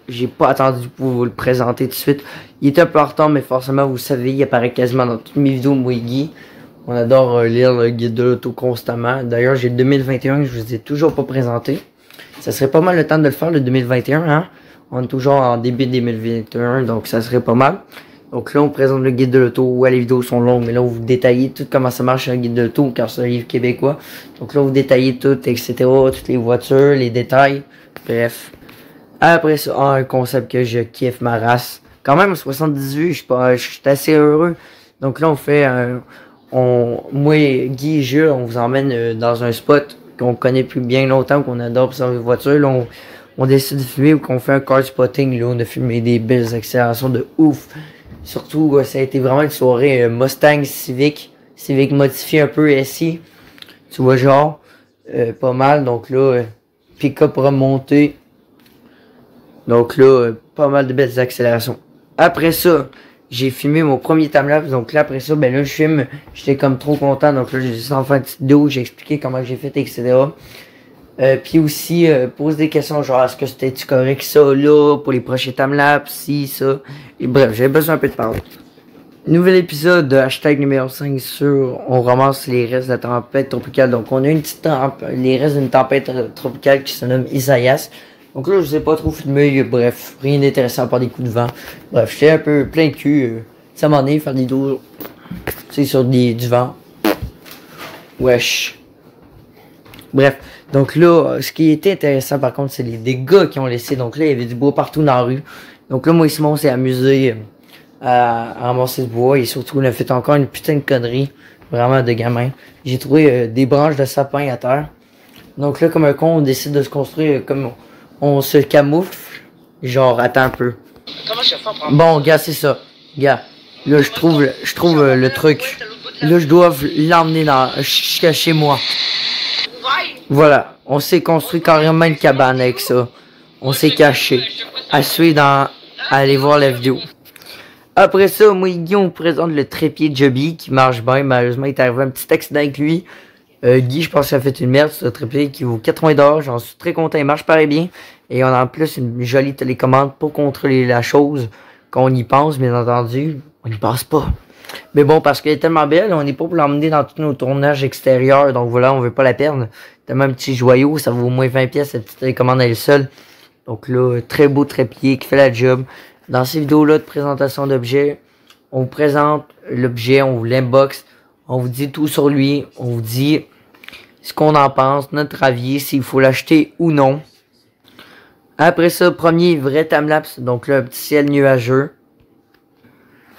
j'ai pas attendu pour vous le présenter tout de suite. Il est un peu en retard, mais forcément, vous savez, il apparaît quasiment dans toutes mes vidéos, moi et Guy. On adore lire le guide de l'auto constamment. D'ailleurs, j'ai le 2021 que je vous ai toujours pas présenté. Ça serait pas mal le temps de le faire, le 2021, hein. On est toujours en début 2021, donc ça serait pas mal. Donc là, on présente le guide de l'auto. Ouais, les vidéos sont longues, mais là, on vous détaille tout comment ça marche un guide de l'auto, car c'est un livre québécois. Donc là, vous détaillez tout, etc. Toutes les voitures, les détails. Bref. Après ça, un concept que je kiffe ma race. Quand même, 78, je suis assez heureux. Donc là, on fait moi, Guy et Jules, on vous emmène dans un spot qu'on connaît plus bien longtemps, qu'on adore sur les voitures. Là, on décide de filmer ou qu'on fait un car spotting. Là, on a filmé des belles accélérations de ouf. Surtout, ça a été vraiment une soirée Mustang Civic modifié un peu SI. Tu vois, genre, pas mal. Donc là, pick-up remonté. Donc là, pas mal de belles accélérations. Après ça, j'ai filmé mon premier timelapse. Donc là, après ça, ben là, je filme. J'étais comme trop content. Donc là, j'ai juste en fait une petite vidéo où j'ai expliqué comment j'ai fait, etc. Puis aussi, pose des questions genre, est-ce que c'était-tu correct ça, là, pour les prochains timelapse, si, ça. Et bref, j'avais besoin un peu de parler. Nouvel épisode de hashtag numéro 5 sur on ramasse les restes de la tempête tropicale. Donc on a une petite les restes d'une tempête tropicale qui se nomme Isaias. Donc là je sais pas trop filmer, bref, rien d'intéressant à part des coups de vent. Bref, j'étais un peu plein de cul. Ça m'en est faire des dos, tu sais, sur du vent. Wesh. Bref, donc là, ce qui était intéressant par contre, c'est les dégâts qu'ils ont laissé. Donc là, il y avait du bois partout dans la rue. Donc là, moi et Simon s'est amusé à ramasser ce bois et surtout on a fait encore une putain de connerie vraiment de gamin. J'ai trouvé des branches de sapin à terre. Donc là comme un con on décide de se construire comme on se camoufle. Genre attends un peu. Bon gars c'est ça. Gars. Là je trouve le truc. Là je dois l'emmener jusqu'à chez moi. Voilà. On s'est construit carrément une cabane avec ça. On s'est caché. À suivre aller voir la vidéo. Après ça, moi et Guy, on présente le trépied de Joby qui marche bien. Malheureusement, il est arrivé un petit accident avec lui. Guy, je pense qu'il a fait une merde sur le trépied qui vaut 80$. J'en suis très content, il marche pareil bien. Et on a en plus une jolie télécommande pour contrôler la chose. Quand on y pense, bien entendu, on n'y pense pas. Mais bon, parce qu'elle est tellement belle, on n'est pas pour l'emmener dans tous nos tournages extérieurs. Donc voilà, on veut pas la perdre. Tellement un petit joyau, ça vaut au moins 20$, cette petite télécommande elle est seule. Donc là, très beau trépied qui fait la job. Dans ces vidéos-là de présentation d'objets, on vous présente l'objet, on vous l'inbox, on vous dit tout sur lui, on vous dit ce qu'on en pense, notre avis, s'il faut l'acheter ou non. Après ça, premier vrai timelapse, donc là, un petit ciel nuageux.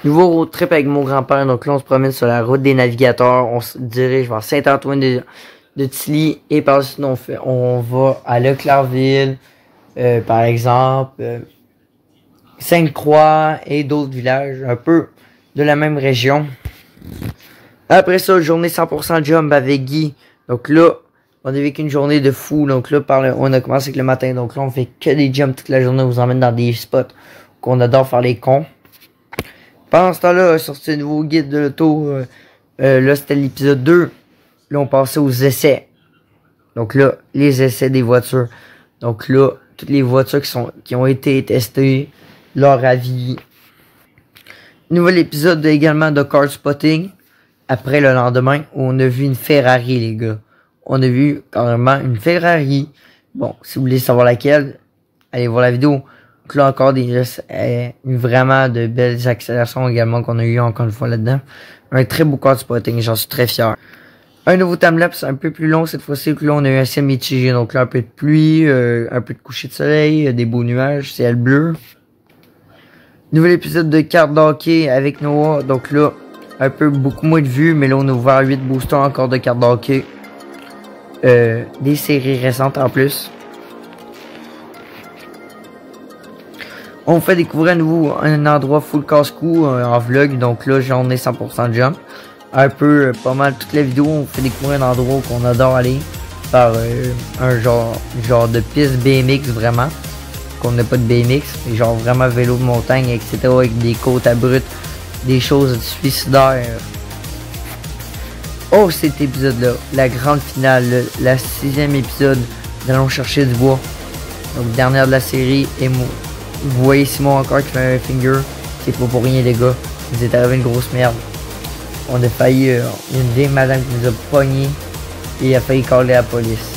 Nouveau road trip avec mon grand-père, donc là, on se promène sur la route des navigateurs, on se dirige vers Saint-Antoine de Tilly, et par la suite, on va à Leclercville, par exemple, Sainte-Croix et d'autres villages un peu de la même région. Après ça, journée 100% jump avec Guy. Donc là, on a vécu une journée de fou. Donc là, on a commencé avec le matin. Donc là, on fait que des jumps toute la journée. On vous emmène dans des spots qu'on adore faire les cons. Pendant ce temps-là, on a sorti un nouveau guide de l'auto. Là, c'était l'épisode 2. Là, on passait aux essais. Donc là, les essais des voitures. Donc là, toutes les voitures qui ont été testées. Leur avis. Nouvel épisode également de Car Spotting. Après le lendemain, où on a vu une Ferrari, les gars. On a vu carrément une Ferrari. Bon, si vous voulez savoir laquelle, allez voir la vidéo. Donc là encore vraiment de belles accélérations également qu'on a eu encore une fois là-dedans. Un très beau Car Spotting, j'en suis très fier. Un nouveau timelapse un peu plus long cette fois-ci. Là, on a eu un ciel mitigé. Donc là, un peu de pluie, un peu de coucher de soleil, des beaux nuages, ciel bleu. Nouvel épisode de carte d'hockey avec Noah. Donc là, beaucoup moins de vues, mais là on a ouvert 8 boosters encore de cartes d'hockey. Des séries récentes en plus. On fait découvrir à nouveau un endroit full casse-cou en vlog. Donc là, j'en ai 100% jump. Un peu, pas mal toute la vidéo, on fait découvrir un endroit qu'on adore aller. Par un genre de piste BMX vraiment. Qu'on n'a pas de BMX, mais genre vraiment vélo de montagne, etc. Avec des côtes abruptes, des choses suicidaires. Oh, cet épisode-là, la grande finale, la 6e épisode, nous allons chercher du bois. Donc, dernière de la série, et moi, vous voyez Simon encore qui fait un finger, c'est pas pour rien les gars, vous êtes arrivé une grosse merde. On a failli, il y a une vieille madame qui nous a pogné, et a failli caler la police.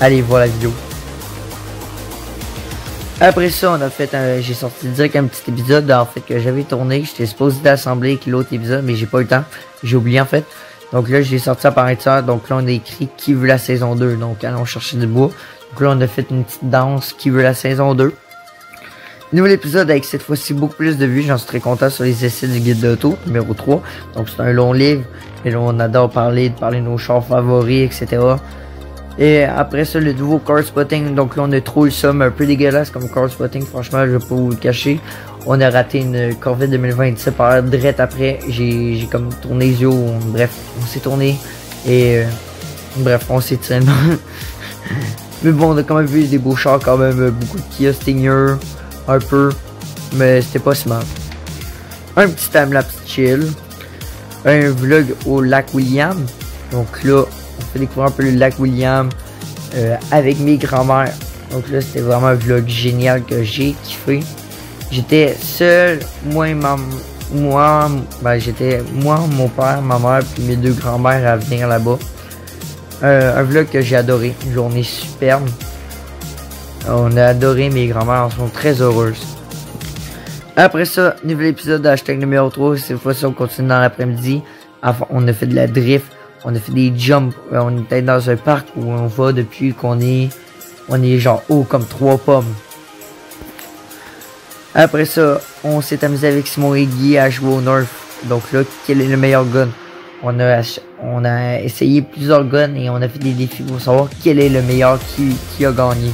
Allez voir la vidéo. Après ça, on a fait j'ai sorti direct un petit épisode en fait que j'avais tourné. J'étais supposé d'assembler avec l'autre épisode, mais j'ai pas eu le temps. J'ai oublié en fait. Donc là, j'ai sorti ça par entière. Donc là, on a écrit qui veut la saison 2. Donc allons chercher du bois. Donc là, on a fait une petite danse qui veut la saison 2. Nouvel épisode avec cette fois-ci beaucoup plus de vues. J'en suis très content sur les essais du guide d'auto numéro 3. Donc c'est un long livre. Et là, on adore parler de nos chars favoris, etc. Et après ça, le nouveau Car Spotting. Donc là, on a trop le somme un peu dégueulasse comme Car Spotting. Franchement, je vais pas vous le cacher. On a raté une Corvette 2027 par direct après. J'ai comme tourné les yeux. Bref, on s'est tourné. Et bref, on s'est tiré. Mais bon, on a quand même vu des beaux chars quand même. Beaucoup de Kia Stinger. Un peu. mais c'était pas si mal. Un petit timelapse chill. Un vlog au lac William. Donc là, on fait découvrir un peu le lac William avec mes grands-mères. Donc là, c'était vraiment un vlog génial que j'ai kiffé. J'étais seul, j'étais moi, mon père, ma mère, puis mes deux grands-mères à venir là-bas. Un vlog que j'ai adoré, une journée superbe. On a adoré, mes grands-mères sont très heureuses. Après ça, nouvel épisode de hashtag numéro 3. Cette fois-ci, on continue dans l'après-midi. Enfin, on a fait de la drift, on a fait des jumps. On était dans un parc où on va depuis qu'on est... On est genre haut comme 3 pommes. Après ça, on s'est amusé avec Simon et Guy à jouer au Nerf. Donc là, quel est le meilleur gun? On a essayé plusieurs guns et on a fait des défis pour savoir quel est le meilleur qui a gagné.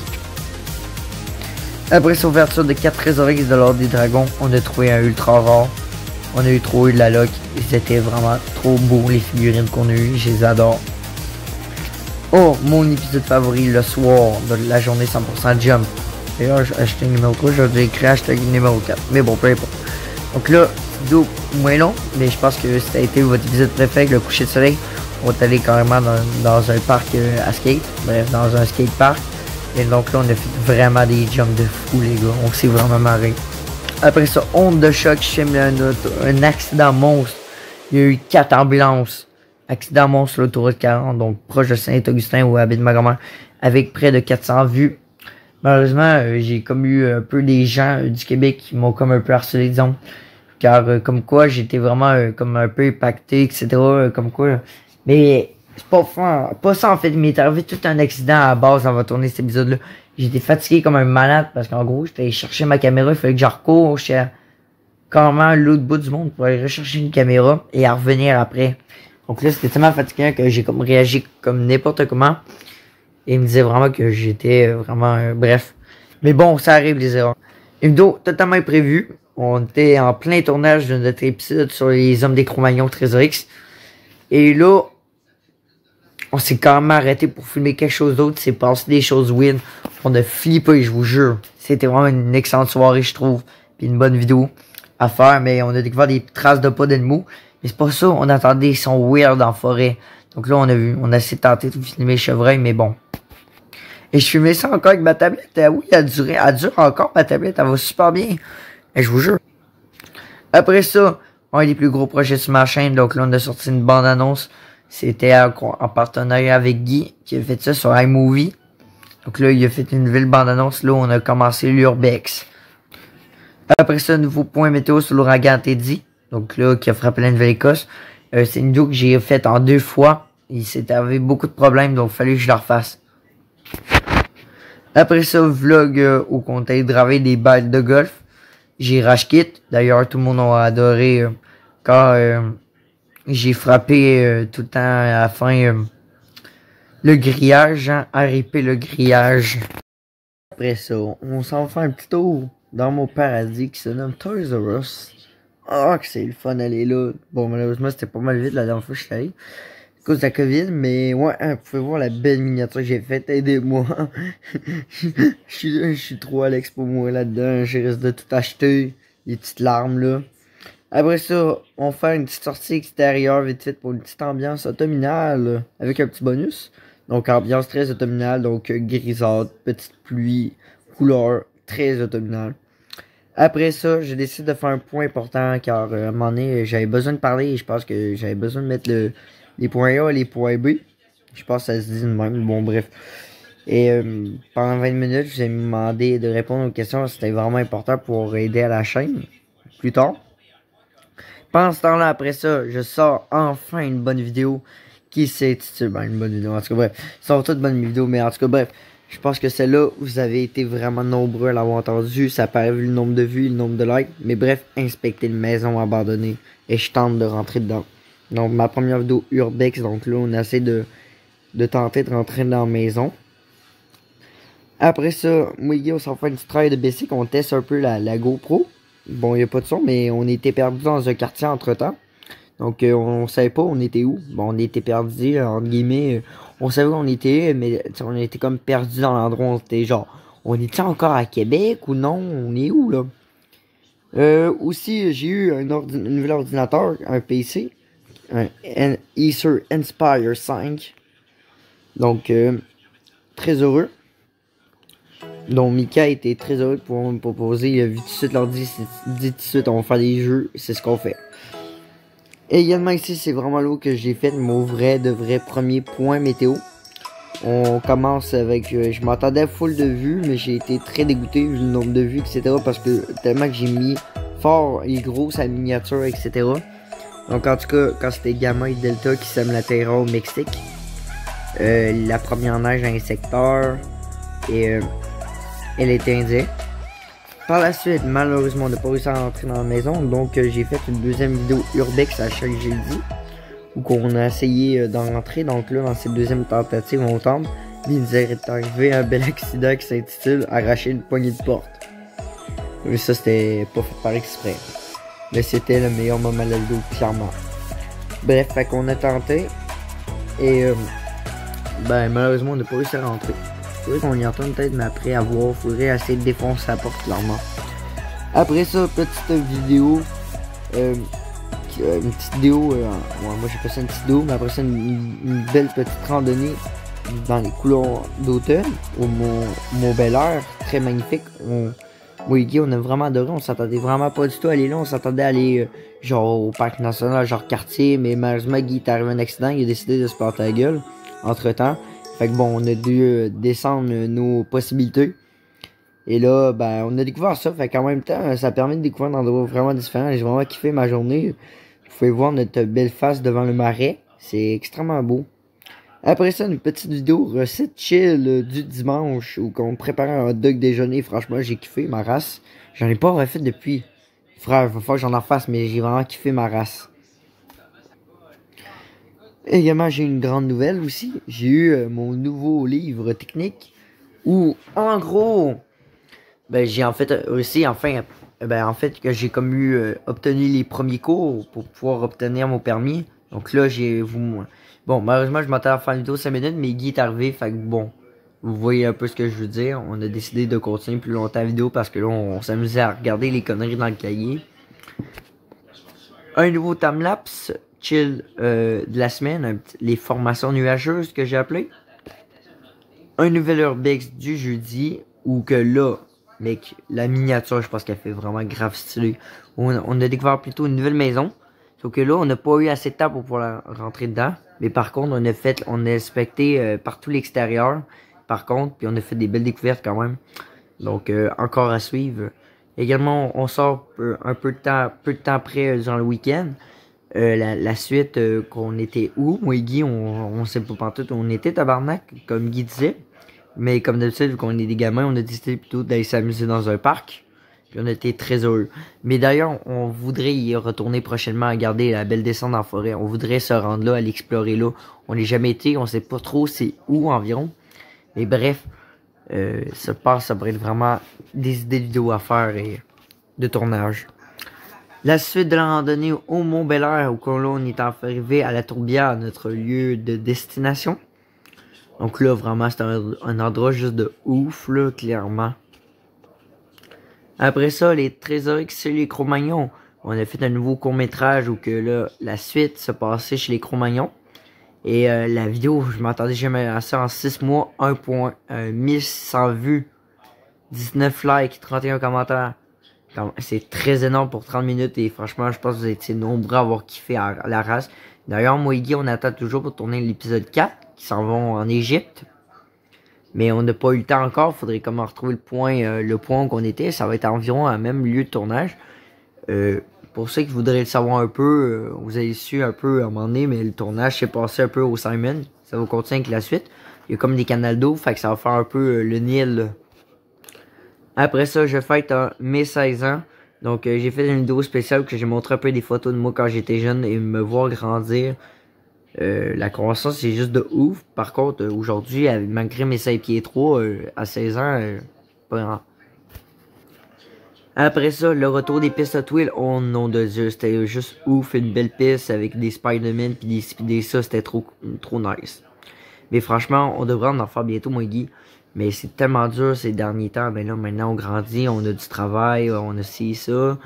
Après cette ouverture de 4 trésors X de l'ordre des dragons, on a trouvé un ultra rare. On a eu trop eu de la loc. Et c'était vraiment trop beau les figurines qu'on a eues. Je les adore. Oh, mon épisode favori le soir de la journée 100% jump. D'ailleurs, hashtag numéro 3, j'aurais écrit hashtag numéro 4. Mais bon, peu importe. Donc là, vidéo moins long, mais je pense que ça a été votre épisode préféré, le coucher de soleil. On est allé carrément dans un parc à skate. Bref, dans un skate park. Et donc là, on a fait vraiment des jumps de fou, les gars. On s'est vraiment marré. Après ça, honte de choc, je filme un accident monstre. Il y a eu 4 ambulances. Accident monstre sur l'autoroute 40, donc proche de Saint-Augustin où habite ma grand-mère, avec près de 400 vues. Malheureusement, j'ai comme eu un peu des gens du Québec qui m'ont comme un peu harcelé, disons. Car comme quoi, j'étais vraiment comme un peu impacté, etc. Comme quoi. Mais c'est pas ça en fait. Il m'est arrivé tout un accident à la base avant de tourner cet épisode-là. J'étais fatigué comme un malade parce qu'en gros, j'étais allé chercher ma caméra. Il fallait que je recours chez carrément l'autre bout du monde pour aller rechercher une caméra et à revenir après. Donc là, c'était tellement fatigant que j'ai comme réagi comme n'importe comment. Et il me disait vraiment que j'étais vraiment... bref. Mais bon, ça arrive les erreurs. Une vidéo totalement imprévue. On était en plein tournage de notre épisode sur les hommes des Cro-Magnons Trésor X. Et là, on s'est carrément arrêté pour filmer quelque chose d'autre. C'est passé des choses weird. On a flippé, je vous jure. C'était vraiment une excellente soirée, je trouve. Puis une bonne vidéo à faire. Mais on a découvert des traces de pas d'animaux. Mais c'est pas ça. On entendait des sons weird en forêt. Donc là, on a essayé de tenter de filmer le chevreuil, mais bon. Et je filmais ça encore avec ma tablette. Oui, elle dure encore, ma tablette. Elle va super bien. Et je vous jure. Après ça, un des plus gros projets sur ma chaîne. Donc là, on a sorti une bande-annonce. C'était en partenariat avec Guy, qui a fait ça sur iMovie. Donc là, il a fait une nouvelle bande-annonce. Là, on a commencé l'Urbex. Après ça, nouveau point météo sur l'ouragan Teddy. Donc là, qui a frappé la Nouvelle-Écosse. C'est une vidéo que j'ai faite en 2 fois. Il s'est arrivé beaucoup de problèmes, donc il fallait que je la refasse. Après ça, vlog où on a gravé des balles de golf. J'ai rage kit. D'ailleurs, tout le monde a adoré quand j'ai frappé tout le temps à la fin le grillage. Hein, RIP le grillage. Après ça, on s'en fait un petit tour dans mon paradis qui se nomme Toys R Us. Ah, que c'est le fun d'aller là. Bon, malheureusement, c'était pas mal vite la dernière fois que je suis allé. À cause de la COVID, mais ouais, vous pouvez voir la belle miniature que j'ai faite. Aidez-moi. je suis trop Alex pour moi là-dedans. Je risque de tout acheter. Les petites larmes là. Après ça, on fait une petite sortie extérieure vite vite pour une petite ambiance automnale avec un petit bonus. Donc ambiance très automnale, donc grisâtre, petite pluie, couleur très automnale. Après ça, j'ai décidé de faire un point important car à un moment donné, j'avais besoin de parler et je pense que j'avais besoin de mettre les points A et les points B. Je pense que ça se dit de même. Bon, bref. Et pendant 20 minutes, je vous ai demandé de répondre aux questions. C'était vraiment important pour aider à la chaîne plus tard. Pendant ce temps-là, après ça, je sors enfin une bonne vidéo qui s'intitule... Ben, une bonne vidéo, en tout cas, bref. Je sors toutes bonnes vidéos, mais en tout cas, bref. Je pense que celle-là, vous avez été vraiment nombreux à l'avoir entendu. Ça paraît vu le nombre de vues, le nombre de likes. Mais bref, inspecter une maison abandonnée. Et je tente de rentrer dedans. Donc, ma première vidéo Urbex. Donc là, on essaie de tenter de rentrer dans la maison. Après ça, moi et Guy, on s'en fait une petite travail de basic. On teste un peu la GoPro. Bon, il n'y a pas de son, mais on était perdu dans un quartier entre-temps. Donc, on savait pas on était où. Bon, on était perdu, entre guillemets. On savait où on était, mais on était comme perdu dans l'endroit où on était. Genre, on était encore à Québec ou non? On est où, là? Aussi, j'ai eu un nouvel ordinateur, un PC, un Acer Inspire 5. Donc, très heureux. Donc, Mika était très heureux pour me proposer, vu tout de suite l'ordi, dit tout de suite, on va faire des jeux, c'est ce qu'on fait. Et également ici, c'est vraiment là que j'ai fait mon vrai premier point météo. On commence avec, je m'attendais à full de vues, mais j'ai été très dégoûté vu le nombre de vues, etc. Parce que tellement que j'ai mis fort et gros sa miniature, etc. Donc en tout cas, quand c'était Gamma et Delta qui sèment la terre au Mexique, la première neige dans les secteurs, et elle était indien. Par la suite, malheureusement, on n'a pas réussi à rentrer dans la maison, donc j'ai fait une deuxième vidéo Urbex à chaque jeudi, où on a essayé d'en rentrer. Donc là, dans cette deuxième tentative, on tombe. Il nous est arrivé un bel accident qui s'intitule arracher une poignée de porte. Mais ça, c'était pas fait par exprès. Mais c'était le meilleur moment de la vidéo, clairement. Bref, fait qu'on a tenté. Et ben malheureusement, on n'a pas réussi à rentrer. Faudrait qu'on y retourne peut-être, mais après avoir, faudrait essayer de défoncer la porte, clairement. Après ça, petite vidéo. Une petite vidéo, ouais, moi j'ai passé une petite vidéo, mais après ça une belle petite randonnée dans les couleurs d'automne au Mont Bel Air, très magnifique. Moi et Guy, on a vraiment adoré, on s'attendait vraiment pas du tout à aller là, on s'attendait à aller genre au parc national, genre quartier, mais malheureusement Guy est arrivé un accident, il a décidé de se planter la gueule entre temps. Fait que bon, on a dû descendre nos possibilités. Et là, ben, on a découvert ça, fait qu'en même temps, ça permet de découvrir un endroit vraiment différent. J'ai vraiment kiffé ma journée. Vous pouvez voir notre belle face devant le marais. C'est extrêmement beau. Après ça, une petite vidéo recette chill du dimanche où on préparait un hot dog déjeuner. Franchement, j'ai kiffé ma race. J'en ai pas refait depuis. Frère, il va falloir que j'en en fasse, mais j'ai vraiment kiffé ma race. Également, j'ai une grande nouvelle aussi. J'ai eu mon nouveau livre technique où, en gros, ben, j'ai en fait réussi, enfin, ben, en fait, que j'ai comme eu obtenu les premiers cours pour pouvoir obtenir mon permis. Donc là, bon, malheureusement, je m'attendais à faire une vidéo 5 minutes, mais Guy est arrivé, fait que bon, vous voyez un peu ce que je veux dire. On a décidé de continuer plus longtemps la vidéo parce que là, on s'amusait à regarder les conneries dans le cahier. Un nouveau timelapse chill de la semaine, les formations nuageuses que j'ai appelées. Un nouvel urbex du jeudi, où que là, mec, la miniature, je pense qu'elle fait vraiment grave stylé. On a découvert plutôt une nouvelle maison. Sauf que là, on n'a pas eu assez de temps pour pouvoir rentrer dedans. Mais par contre, on a inspecté partout l'extérieur. Par contre, puis on a fait des belles découvertes quand même. Donc, encore à suivre. Également, on sort un peu de temps après durant le week-end. La suite, qu'on était où? Moi et Guy, on sait pas pantoute où on était, tabarnak, comme Guy disait. Mais comme d'habitude, vu qu'on est des gamins, on a décidé plutôt d'aller s'amuser dans un parc. Puis on a été très heureux. Mais d'ailleurs, on voudrait y retourner prochainement à regarder la belle descente en forêt. On voudrait se rendre là, à l'explorer là. On n'est jamais été, on sait pas trop c'est où environ. Mais bref, ça pourrait être vraiment des idées de vidéos à faire et de tournage. La suite de la randonnée au Mont Bel Air, où là on est arrivé à la Tourbière, notre lieu de destination. Donc là, vraiment, c'est un endroit juste de ouf, là, clairement. Après ça, les Trésors chez les Cro-Magnons. On a fait un nouveau court-métrage où que là, la suite se passait chez les Cro-Magnons. Et la vidéo, je m'attendais jamais à ça en 6 mois. 1100 vues, 19 likes, 31 commentaires. C'est très énorme pour 30 minutes et franchement, je pense que vous avez été nombreux à avoir kiffé à la race. D'ailleurs, moi et Guy, on attend toujours pour tourner l'épisode 4 qui s'en vont en Égypte. Mais on n'a pas eu le temps encore. Faudrait comment retrouver le point où on était. Ça va être environ à même lieu de tournage. Pour ceux qui voudraient le savoir un peu, vous avez su un peu à un moment donné, mais le tournage s'est passé un peu au Simon. Ça va continuer avec la suite. Il y a comme des canals d'eau, fait que ça va faire un peu le Nil. Là. Après ça, je fête mes 16 ans. Donc j'ai fait une vidéo spéciale que j'ai montré un peu des photos de moi quand j'étais jeune et me voir grandir. La croissance c'est juste de ouf. Par contre, aujourd'hui, malgré mes 5 pieds 3, à 16 ans, pas grand. Après ça, le retour des pistes Hot Wheels, oh nom de Dieu, c'était juste ouf, une belle piste avec des Spider-Man pis des ça, c'était trop nice. Mais franchement, on devrait en faire bientôt, moi et Guy. Mais c'est tellement dur ces derniers temps. Ben là, maintenant, on grandit, on a du travail, on a ci, ça.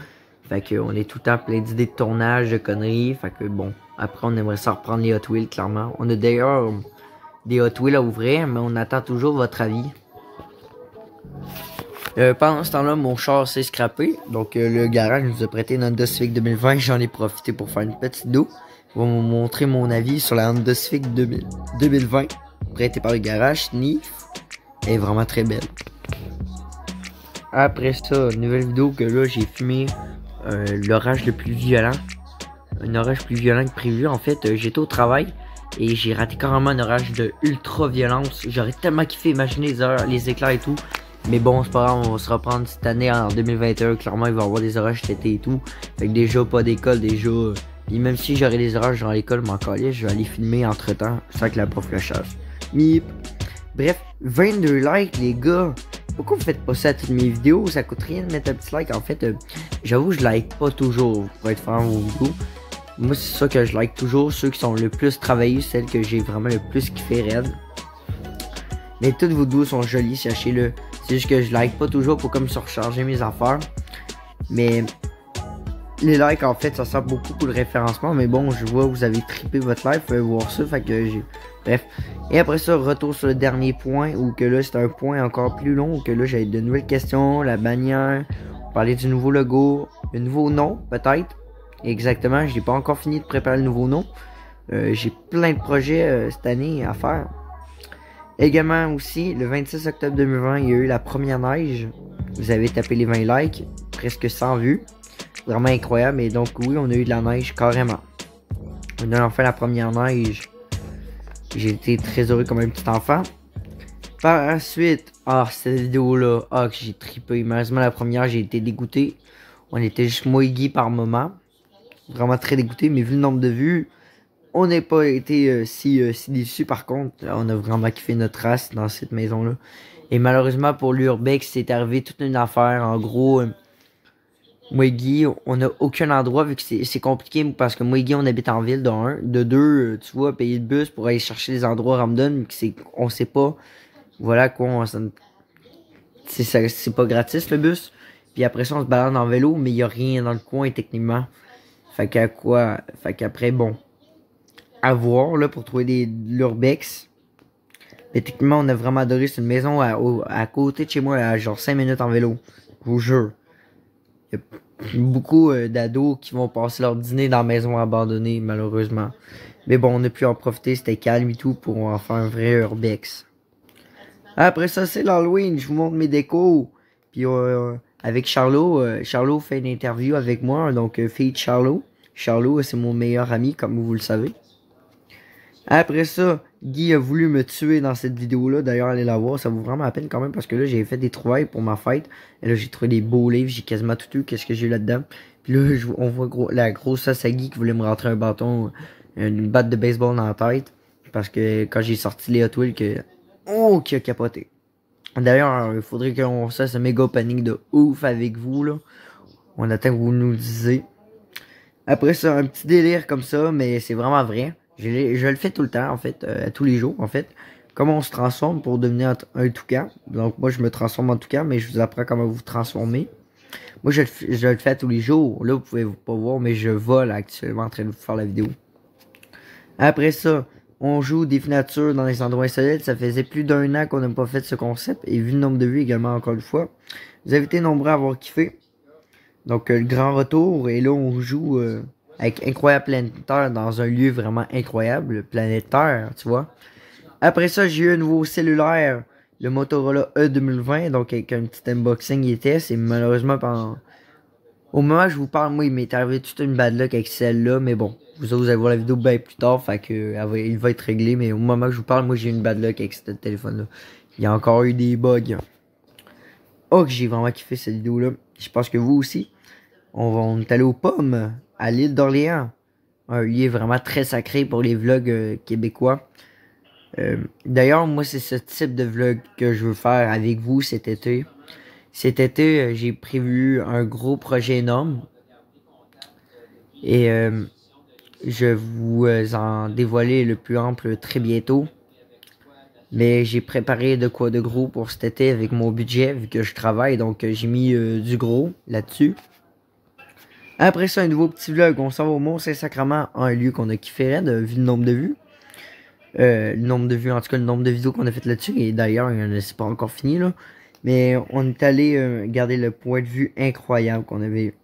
Fait qu'on est tout le temps plein d'idées de tournage, de conneries. Fait que bon, après, on aimerait ça reprendre les Hot Wheels, clairement. On a d'ailleurs des Hot Wheels à ouvrir, mais on attend toujours votre avis. Pendant ce temps-là, mon char s'est scrappé. Donc, le garage nous a prêté une Honda Civic 2020. J'en ai profité pour faire une petite vidéo. Je vais vous montrer mon avis sur la Honda Civic 2020. Prêtée par le garage, NIF. Elle est vraiment très belle. Après ça, nouvelle vidéo que là, j'ai filmé l'orage le plus violent. Un orage plus violent que prévu. En fait, j'étais au travail et j'ai raté carrément un orage de ultra violence. J'aurais tellement kiffé imaginer les éclairs et tout. Mais bon, c'est pas grave, on va se reprendre cette année en 2021. Clairement, il va y avoir des orages cet été et tout. Fait que déjà, pas d'école, déjà. Puis même si j'aurais des orages dans l'école, m'en calais, je vais aller filmer entre temps sans que la prof le chasse. Mip. Bref, 22 likes, les gars. Pourquoi vous faites pas ça à toutes mes vidéos? Ça coûte rien de mettre un petit like. En fait, j'avoue, je like pas toujours pour être franc vos vidéos. Moi, c'est ça que je like toujours. Ceux qui sont le plus travaillés, celles que j'ai vraiment le plus kiffé raide. Mais toutes vos vidéos sont jolies, sachez-le. C'est juste que je like pas toujours pour comme surcharger mes affaires. Mais les likes, en fait, ça sert beaucoup pour le référencement. Mais bon, je vois, vous avez trippé votre live. Vous pouvez voir ça. Fait que j'ai... Bref. Et après ça, retour sur le dernier point. Où que là, c'est un point encore plus long. Où que là, j'avais de nouvelles questions. La bannière. On parlait du nouveau logo. Le nouveau nom, peut-être. Exactement. Je n'ai pas encore fini de préparer le nouveau nom. J'ai plein de projets cette année à faire. Également aussi, le 26 octobre 2020, il y a eu la première neige. Vous avez tapé les 20 likes, presque 100 vues. Vraiment incroyable. Et donc oui, on a eu de la neige carrément. On a enfin la première neige. J'ai été très heureux comme un petit enfant. Par la suite, cette vidéo-là, que j'ai trippé. Malheureusement, la première, j'ai été dégoûté. On était juste moi et Guy par moment. Vraiment très dégoûté, mais vu le nombre de vues, on n'a pas été si déçus. Par contre, on a vraiment kiffé notre race dans cette maison-là. Et malheureusement pour l'Urbex, c'est arrivé toute une affaire. En gros, moi et Guy, on n'a aucun endroit vu que c'est compliqué parce que moi et Guy, on habite en ville de 1. De 2, tu vois, payer le bus pour aller chercher les endroits random, on sait pas. Voilà quoi, c'est pas gratis le bus. Puis après ça, on se balade en vélo, mais il n'y a rien dans le coin techniquement. Fait qu'après, bon. À voir là pour trouver l'urbex. Mais techniquement, on a vraiment adoré. C'est une maison à côté de chez moi, à genre 5 minutes en vélo. Je vous jure. Il y a beaucoup d'ados qui vont passer leur dîner dans la maison abandonnée, malheureusement. Mais bon, on a pu en profiter, c'était calme et tout pour en faire un vrai urbex. Après ça, c'est l'Halloween. Je vous montre mes décos. Puis avec Charlot, Charlot fait une interview avec moi. Donc, fille de Charlot. Charlot, c'est mon meilleur ami, comme vous le savez. Après ça, Guy a voulu me tuer dans cette vidéo-là. D'ailleurs, allez la voir, ça vaut vraiment la peine quand même parce que là, j'ai fait des trouvailles pour ma fête. Et là, j'ai trouvé des beaux livres, j'ai quasiment tout eu. Qu'est-ce que j'ai là-dedans? Puis là, on voit la grosse à Guy qui voulait me rentrer un bâton, une batte de baseball dans la tête. Parce que quand j'ai sorti les Hot Wheels, qui a capoté. D'ailleurs, il faudrait qu'on fasse un méga panique de ouf avec vous, là. On attend que vous nous le disiez. Après ça, un petit délire comme ça, mais c'est vraiment vrai. Je le fais tout le temps, en fait, tous les jours, en fait. Comment on se transforme pour devenir un toucan. Donc, moi, je me transforme en toucan, mais je vous apprends comment vous transformer. Moi, je le fais tous les jours. Là, vous pouvez pas voir, mais je vole actuellement en train de vous faire la vidéo. Après ça, on joue des natures dans les endroits insolites. Ça faisait plus d'1 an qu'on n'a pas fait ce concept. Et vu le nombre de vues également, encore une fois, vous avez été nombreux à avoir kiffé. Donc, le grand retour. Et là, on joue... avec Incroyable Planétaire dans un lieu vraiment incroyable, Planète Terre, tu vois. Après ça, j'ai eu un nouveau cellulaire, le Motorola E 2020, donc avec un petit unboxing et test. Et malheureusement, au moment où je vous parle, moi, il m'est arrivé toute une bad luck avec celle-là, mais bon, vous allez voir la vidéo bien plus tard, fait que il va être réglé. Mais au moment où je vous parle, moi, j'ai eu une bad luck avec ce téléphone-là. Il y a encore eu des bugs. Oh, que j'ai vraiment kiffé cette vidéo-là. Je pense que vous aussi. On est allé aux pommes, à l'île d'Orléans. Un lieu vraiment très sacré pour les vlogs québécois. D'ailleurs, moi, c'est ce type de vlog que je veux faire avec vous cet été. Cet été, j'ai prévu un gros projet énorme. Et je vais vous en dévoiler le plus ample très bientôt. Mais j'ai préparé de quoi de gros pour cet été avec mon budget, vu que je travaille, donc j'ai mis du gros là-dessus. Après ça, un nouveau petit vlog, on s'en va au Mont-Saint-Sacrement, un lieu qu'on a kiffé raide, vu le nombre de vues. Le nombre de vues, en tout cas le nombre de vidéos qu'on a fait là-dessus, et d'ailleurs, c'est pas encore fini là. Mais on est allé garder le point de vue incroyable qu'on avait eu.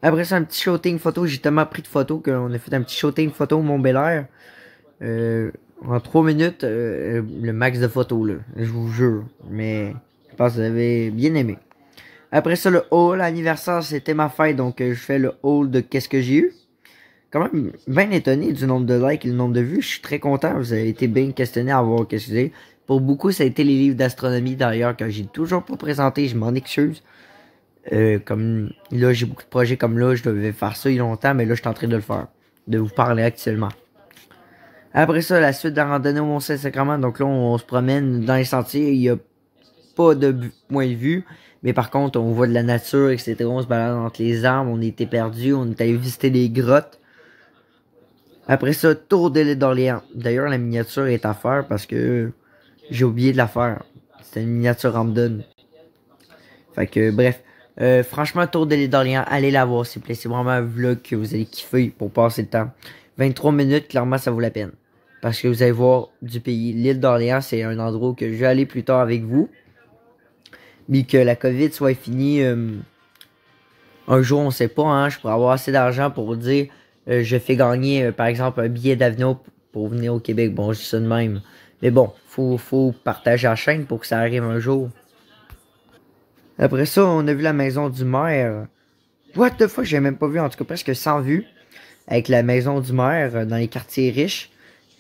Après ça, un petit shooting photo, j'ai tellement pris de photos qu'on a fait un petit shooting photo au Mont-Bel-Air. En 3 minutes, le max de photos, là. Je vous jure. Mais je pense que vous avez bien aimé. Après ça, le haul anniversaire, c'était ma fête. Donc, je fais le haul de qu'est-ce que j'ai eu. Quand même, bien étonné du nombre de likes et le nombre de vues. Je suis très content. Vous avez été bien questionné à voir qu'est-ce que j'ai. Pour beaucoup, ça a été les livres d'astronomie, d'ailleurs, que j'ai toujours pas présenté. Je m'en excuse. Comme là, j'ai beaucoup de projets comme là. Je devais faire ça il y a longtemps, mais là, je suis en train de le faire. De vous parler actuellement. Après ça, la suite de la randonnée au Mont-Saint-Sacrement. Donc là, on se promène dans les sentiers. Il n'y a pas de point de vue. Mais par contre, on voit de la nature, etc. On se balade entre les arbres. On était perdus. On est allé visiter les grottes. Après ça, tour de l'île d'Orléans. D'ailleurs, la miniature est à faire parce que j'ai oublié de la faire. C'était une miniature random. Fait que, bref. Franchement, tour de l'île d'Orléans, allez la voir, s'il vous plaît. C'est vraiment un vlog que vous allez kiffer pour passer le temps. 23 minutes, clairement, ça vaut la peine. Parce que vous allez voir du pays. L'île d'Orléans, c'est un endroit que je vais aller plus tard avec vous. Mais que la COVID soit finie. Un jour, on sait pas, hein. Je pourrais avoir assez d'argent pour vous dire, je fais gagner, par exemple, un billet d'avion pour venir au Québec. Bon, je dis ça de même. Mais bon, faut partager la chaîne pour que ça arrive un jour. Après ça, on a vu la maison du maire. What the fuck, j'ai même pas vu, en tout cas presque 100 vues. Avec la maison du maire dans les quartiers riches.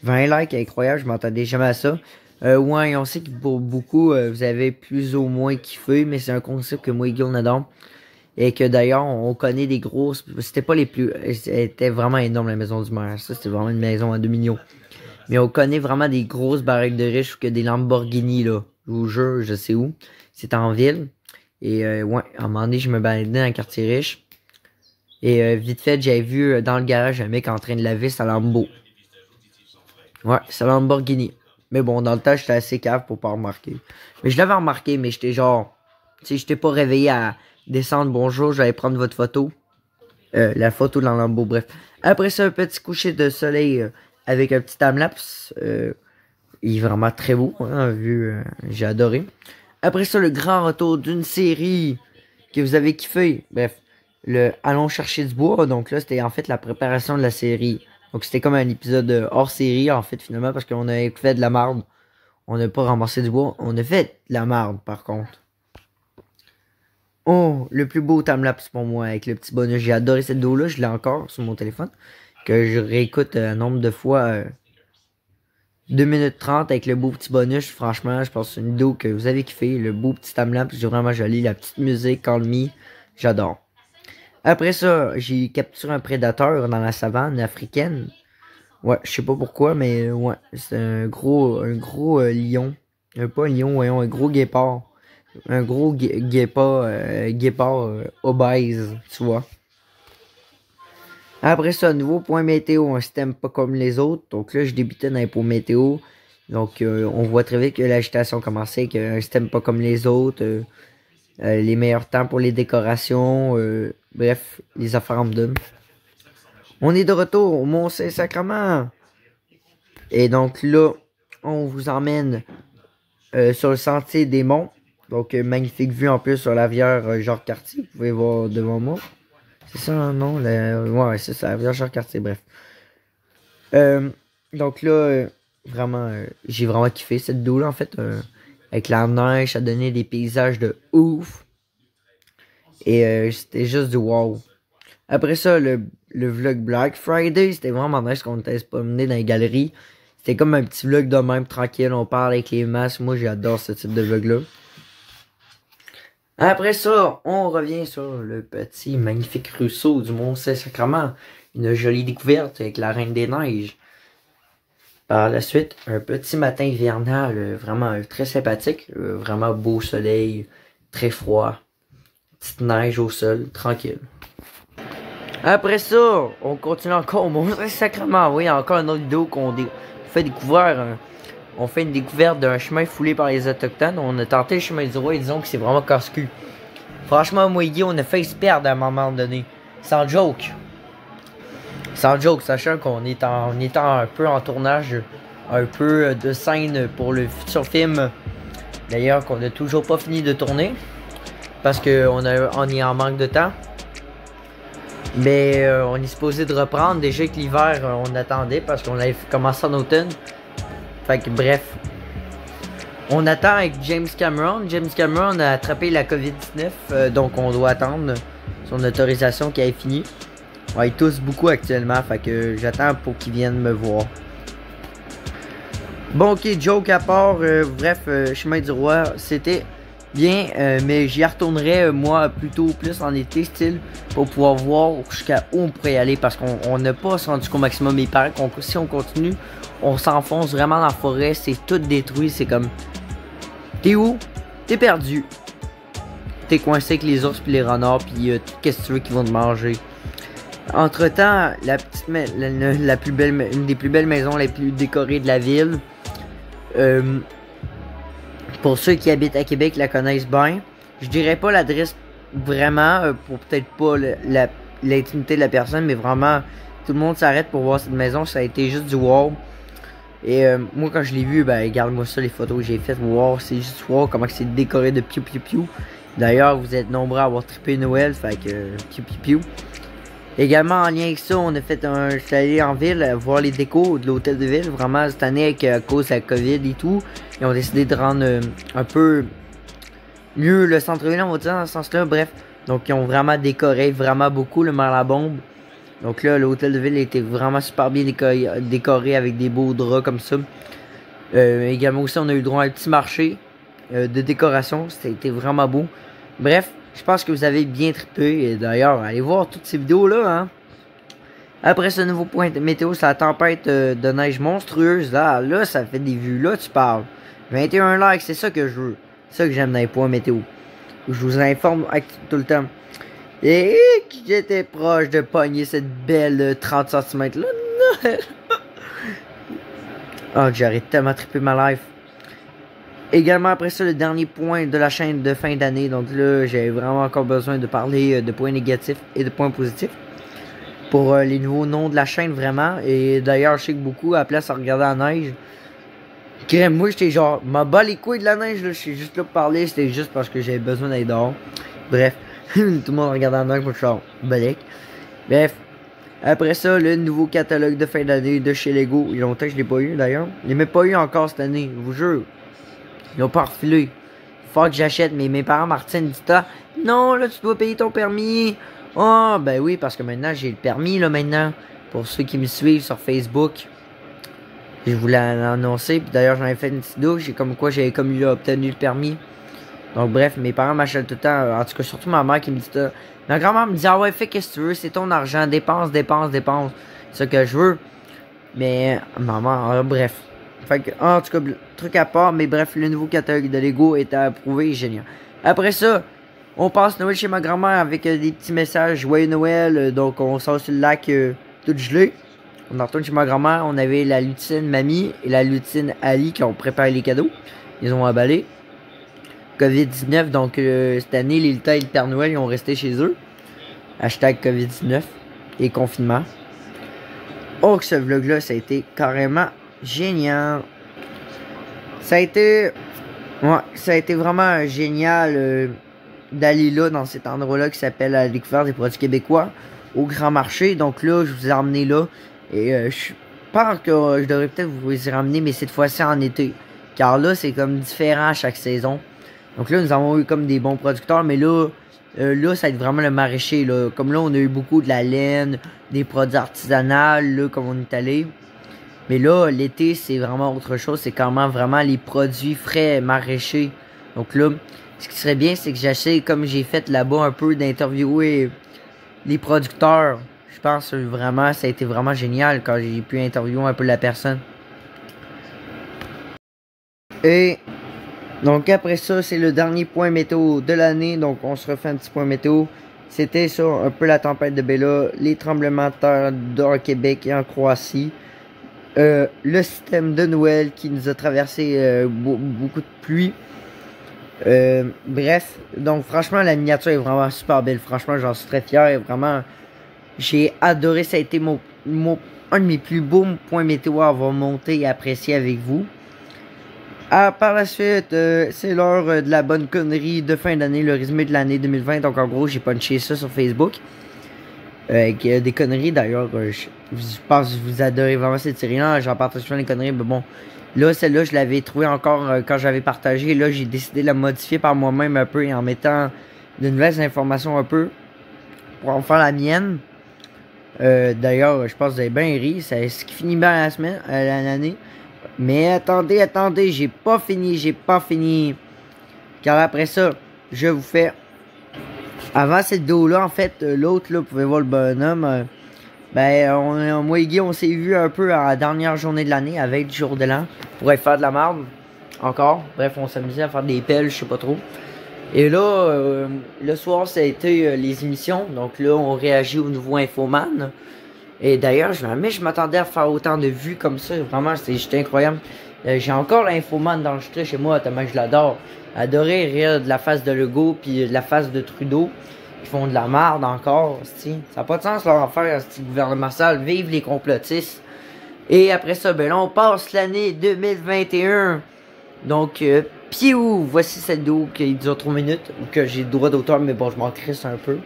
20 likes, incroyable, je m'attendais jamais à ça. Ouais, on sait que pour beaucoup, vous avez plus ou moins kiffé, mais c'est un concept que moi et Guy on adore. Et que d'ailleurs, on connaît des grosses... C'était pas les plus... C'était vraiment énorme, la maison du maire. Ça, c'était vraiment une maison à 2 millions. Mais on connaît vraiment des grosses baraques de riches ou que des Lamborghini, là. Je vous jure, je sais où. C'est en ville. Et ouais, à un moment donné, je me baladais dans le quartier riche. Et vite fait, j'avais vu dans le garage un mec en train de laver sa Lambo. Ouais, sa Lamborghini. Mais bon, dans le temps, j'étais assez cave pour pas remarquer. Mais je l'avais remarqué, mais j'étais genre... Tu sais, j'étais pas réveillé à descendre. Bonjour, je vais aller prendre votre photo. La photo de la Lambo, bref. Après ça, un petit coucher de soleil avec un petit timelapse. Il est vraiment très beau, hein, vu... j'ai adoré. Après ça, le grand retour d'une série que vous avez kiffé. Bref, le Allons chercher du bois. Donc là, c'était en fait la préparation de la série. Donc c'était comme un épisode hors série, en fait, finalement, parce qu'on a fait de la marde. On n'a pas ramassé du bois. On a fait de la marde, par contre. Oh, le plus beau timelapse pour moi, avec le petit bonus. J'ai adoré cette vidéo-là. Je l'ai encore sur mon téléphone. Que je réécoute un nombre de fois... 2 minutes 30 avec le beau petit bonus. Franchement, je pense que c'est une vidéo que vous avez kiffé. Le beau petit timelapse, c'est vraiment joli. La petite musique, Call Me, j'adore. Après ça, j'ai capturé un prédateur dans la savane africaine. Ouais, je sais pas pourquoi, mais ouais, c'est un gros lion. Pas un lion, voyons, un gros guépard. Un gros guépard obèse, tu vois. Après ça, nouveau point météo, un système pas comme les autres. Donc là, je débutais dans les points météo. Donc, on voit très vite que l'agitation commençait, qu'un système pas comme les autres. Les meilleurs temps pour les décorations. Bref, les affaires en me donnent. On est de retour au Mont-Saint-Sacrement. Et donc là, on vous emmène sur le sentier des monts. Donc, magnifique vue en plus sur la rivière Jacques-Cartier. Vous pouvez voir devant moi. C'est ça, non? Ouais, c'est ça, la rivière Jacques-Cartier, bref. Donc là, vraiment, j'ai vraiment kiffé cette vidéo-là, en fait. Avec la neige, ça donnait des paysages de ouf. Et c'était juste du wow. Après ça, le vlog Black Friday, c'était vraiment nice qu'on était se promener dans les galeries. C'était comme un petit vlog de même, tranquille, on parle avec les masques. Moi, j'adore ce type de vlog-là. Après ça, on revient sur le petit magnifique ruisseau du Mont-Saint-Sacrement. Une jolie découverte avec la Reine des Neiges. Par la suite, un petit matin hivernal, vraiment très sympathique. Vraiment beau soleil, très froid. Petite neige au sol, tranquille. Après ça, on continue encore au Mont-Saint-Sacrement. Oui, encore une autre vidéo qu'on fait découvrir on fait une découverte d'un chemin foulé par les Autochtones. On a tenté le chemin du roi et disons que c'est vraiment casse-cul. Franchement, moi et Guy, on a fait se perdre à un moment donné. Sans joke. Sans joke, sachant qu'on est un peu en tournage, un peu de scène pour le futur film. D'ailleurs, qu'on n'a toujours pas fini de tourner. Parce qu'on est en manque de temps. Mais on est supposé de reprendre. Déjà que l'hiver, on attendait parce qu'on avait commencé en automne. Fait que bref. On attend avec James Cameron. James Cameron a attrapé la COVID-19. Donc on doit attendre son autorisation qui est finie. On est tous beaucoup actuellement. Fait que j'attends pour qu'il vienne me voir. Bon ok, joke à part. Bref, Chemin du Roi, c'était bien. Mais j'y retournerai moi plutôt plus en été style. Pour pouvoir voir jusqu'à où on pourrait y aller. Parce qu'on n'a pas rendu qu'au maximum. Il paraît que si on continue, on s'enfonce vraiment dans la forêt. C'est tout détruit. C'est comme... T'es où? T'es perdu. T'es coincé avec les ours puis les renards. Puis qu'est-ce que tu veux qu'ils vont te manger? Entre temps, une des plus belles maisons les plus décorées de la ville. Pour ceux qui habitent à Québec la connaissent bien. Je dirais pas l'adresse vraiment pour peut-être pas l'intimité de la personne, mais vraiment tout le monde s'arrête pour voir cette maison. Ça a été juste du wow. Et moi quand je l'ai vu, ben regarde-moi ça les photos que j'ai faites. Wow, c'est juste wow comment c'est décoré de piou piou piou. D'ailleurs, vous êtes nombreux à avoir trippé Noël, fait que piou piou piou. Également en lien avec ça, je suis allé en ville voir les décos de l'hôtel de ville. Vraiment cette année à cause de la COVID et tout, ils ont décidé de rendre un peu mieux le centre-ville, on va dire dans ce sens-là. Bref, donc ils ont vraiment décoré vraiment beaucoup le Malabombe. Donc là, l'hôtel de ville était vraiment super bien décoré avec des beaux draps comme ça. Également aussi, on a eu le droit à un petit marché de décoration. C'était vraiment beau. Bref, je pense que vous avez bien trippé. Et d'ailleurs, allez voir toutes ces vidéos-là. Hein. Après ce nouveau point de météo, c'est la tempête de neige monstrueuse. Là, ça fait des vues. Là, tu parles. 21 likes, c'est ça que je veux. C'est ça que j'aime dans les points météo. Je vous informe tout le temps. Et j'étais proche de pogner cette belle 30 cm là. Oh, j'arrête tellement trippé ma life. Également après ça, le dernier point de la chaîne de fin d'année. Donc là, j'avais vraiment encore besoin de parler de points négatifs et de points positifs. Pour les nouveaux noms de la chaîne vraiment. Et d'ailleurs, je sais que beaucoup à la place à regarder la neige. Moi j'étais genre, m'a bas les couilles de la neige là. Je suis juste là pour parler. C'était juste parce que j'avais besoin d'aller dehors. Bref. Tout le monde regardait en angle pour le genre balèque. Bref. Après ça, le nouveau catalogue de fin d'année de chez Lego. Il y a longtemps que je l'ai pas eu d'ailleurs. Je l'ai même pas eu encore cette année, je vous jure. Ils l'ont pas refilé. Faut que j'achète, mais mes parents Martine dit non, là tu dois payer ton permis. Oh, ben oui, parce que maintenant j'ai le permis là maintenant. Pour ceux qui me suivent sur Facebook. Je voulais l'annoncer. Puis d'ailleurs j'en ai fait une petite douche. J'ai comme quoi j'avais comme obtenu le permis. Donc bref, mes parents m'achètent tout le temps, en tout cas surtout ma mère qui me dit ça. Ma grand-mère me dit, ah ouais, fais qu'est-ce que tu veux, c'est ton argent, dépense, dépense, dépense. C'est ce que je veux. Mais, maman, bref. Fait que, en tout cas, truc à part, mais bref, le nouveau catalogue de Lego est approuvé, génial. Après ça, on passe Noël chez ma grand-mère avec des petits messages, joyeux Noël, donc on sort sur le lac tout gelé. On retourne chez ma grand-mère, on avait la lutine Mamie et la lutine Ali qui ont préparé les cadeaux. Ils ont emballé. COVID-19, donc cette année, les lutins et le Père Noël, ils ont resté chez eux. Hashtag COVID-19 et confinement. Oh, que ce vlog-là, ça a été carrément génial. Ça a été vraiment génial d'aller là, dans cet endroit-là qui s'appelle la découverte des produits québécois, au Grand Marché. Donc là, je vous ai emmené là. Et je pense que je devrais peut-être vous y ramener, mais cette fois-ci en été. Car là, c'est comme différent à chaque saison. Donc là, nous avons eu comme des bons producteurs, mais là, ça va être vraiment le maraîcher, là. Comme là, on a eu beaucoup de la laine, des produits artisanaux, là, comme on est allé. Mais là, l'été, c'est vraiment autre chose. C'est quand même vraiment les produits frais maraîchers. Donc là, ce qui serait bien, c'est que j'essaie, comme j'ai fait là-bas, un peu d'interviewer les producteurs. Je pense vraiment, ça a été vraiment génial quand j'ai pu interviewer un peu la personne. Et donc après ça, c'est le dernier point météo de l'année. Donc on se refait un petit point météo. C'était sur un peu la tempête de Bella, les tremblements de terre dans Québec et en Croatie. le système de Noël qui nous a traversé beaucoup de pluie. Bref, donc franchement la miniature est vraiment super belle. Franchement j'en suis très fier et vraiment j'ai adoré. Ça a été un de mes plus beaux points météo à avoir monté et apprécié avec vous. Par la suite, c'est l'heure de la bonne connerie de fin d'année, le résumé de l'année 2020. Donc en gros, j'ai punché ça sur Facebook. Avec des conneries d'ailleurs. Je pense que vous adorez vraiment cette série-là. J'en partage souvent les conneries, mais bon. Là, celle-là, je l'avais trouvée encore quand j'avais partagé. Là, j'ai décidé de la modifier par moi-même un peu et en mettant de nouvelles informations un peu pour en faire la mienne. D'ailleurs, je pense que vous avez bien ri. C'est ce qui finit bien la semaine, l'année. Mais attendez, j'ai pas fini. Car après ça, je vous fais... Avant cette vidéo-là, en fait, l'autre, là, vous pouvez voir le bonhomme. Moi et Guy, on s'est vu un peu à la dernière journée de l'année, avec du jour de l'an, pour aller faire de la marde. Encore. Bref, on s'amusait à faire des pelles, je sais pas trop. Et là, le soir, ça a été les émissions. Donc là, on réagit au nouveau Infoman. Et d'ailleurs, je m'attendais à faire autant de vues comme ça. Vraiment, c'était incroyable. J'ai encore l'Infoman d'enregistrer chez moi, tellement que je l'adore. Adoré rire de la face de Legault puis de la face de Trudeau. Ils font de la merde encore. Ça n'a pas de sens leur affaire, ce gouvernemental. Vive les complotistes. Et après ça, ben là, on passe l'année 2021. Donc, piou, voici cette vidéo qui dure 3 minutes. Que j'ai le droit d'auteur, mais bon, je m'en crisse un peu.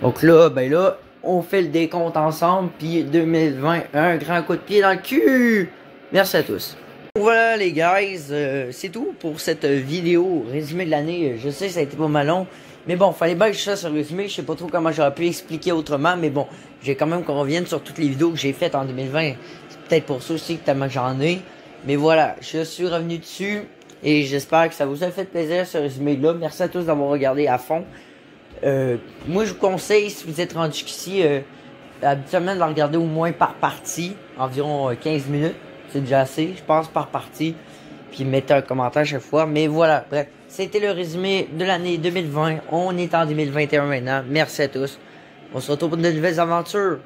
Donc là, ben là, on fait le décompte ensemble. Puis 2020, un grand coup de pied dans le cul. Merci à tous. Voilà les guys, c'est tout pour cette vidéo résumé de l'année. Je sais ça a été pas mal long, mais bon, fallait bien que je fasse ce résumé. Je sais pas trop comment j'aurais pu expliquer autrement, mais bon, j'ai quand même qu'on revienne sur toutes les vidéos que j'ai faites en 2020. C'est peut-être pour ça aussi que tellement j'en ai. Mais voilà, je suis revenu dessus et j'espère que ça vous a fait plaisir ce résumé-là. Merci à tous d'avoir regardé à fond. Moi je vous conseille, si vous êtes rendu jusqu'ici, habituellement de la regarder au moins par partie, environ 15 minutes. C'est déjà assez, je pense, par partie. Puis mettez un commentaire à chaque fois. Mais voilà, bref. C'était le résumé de l'année 2020. On est en 2021 maintenant. Merci à tous. On se retrouve pour de nouvelles aventures.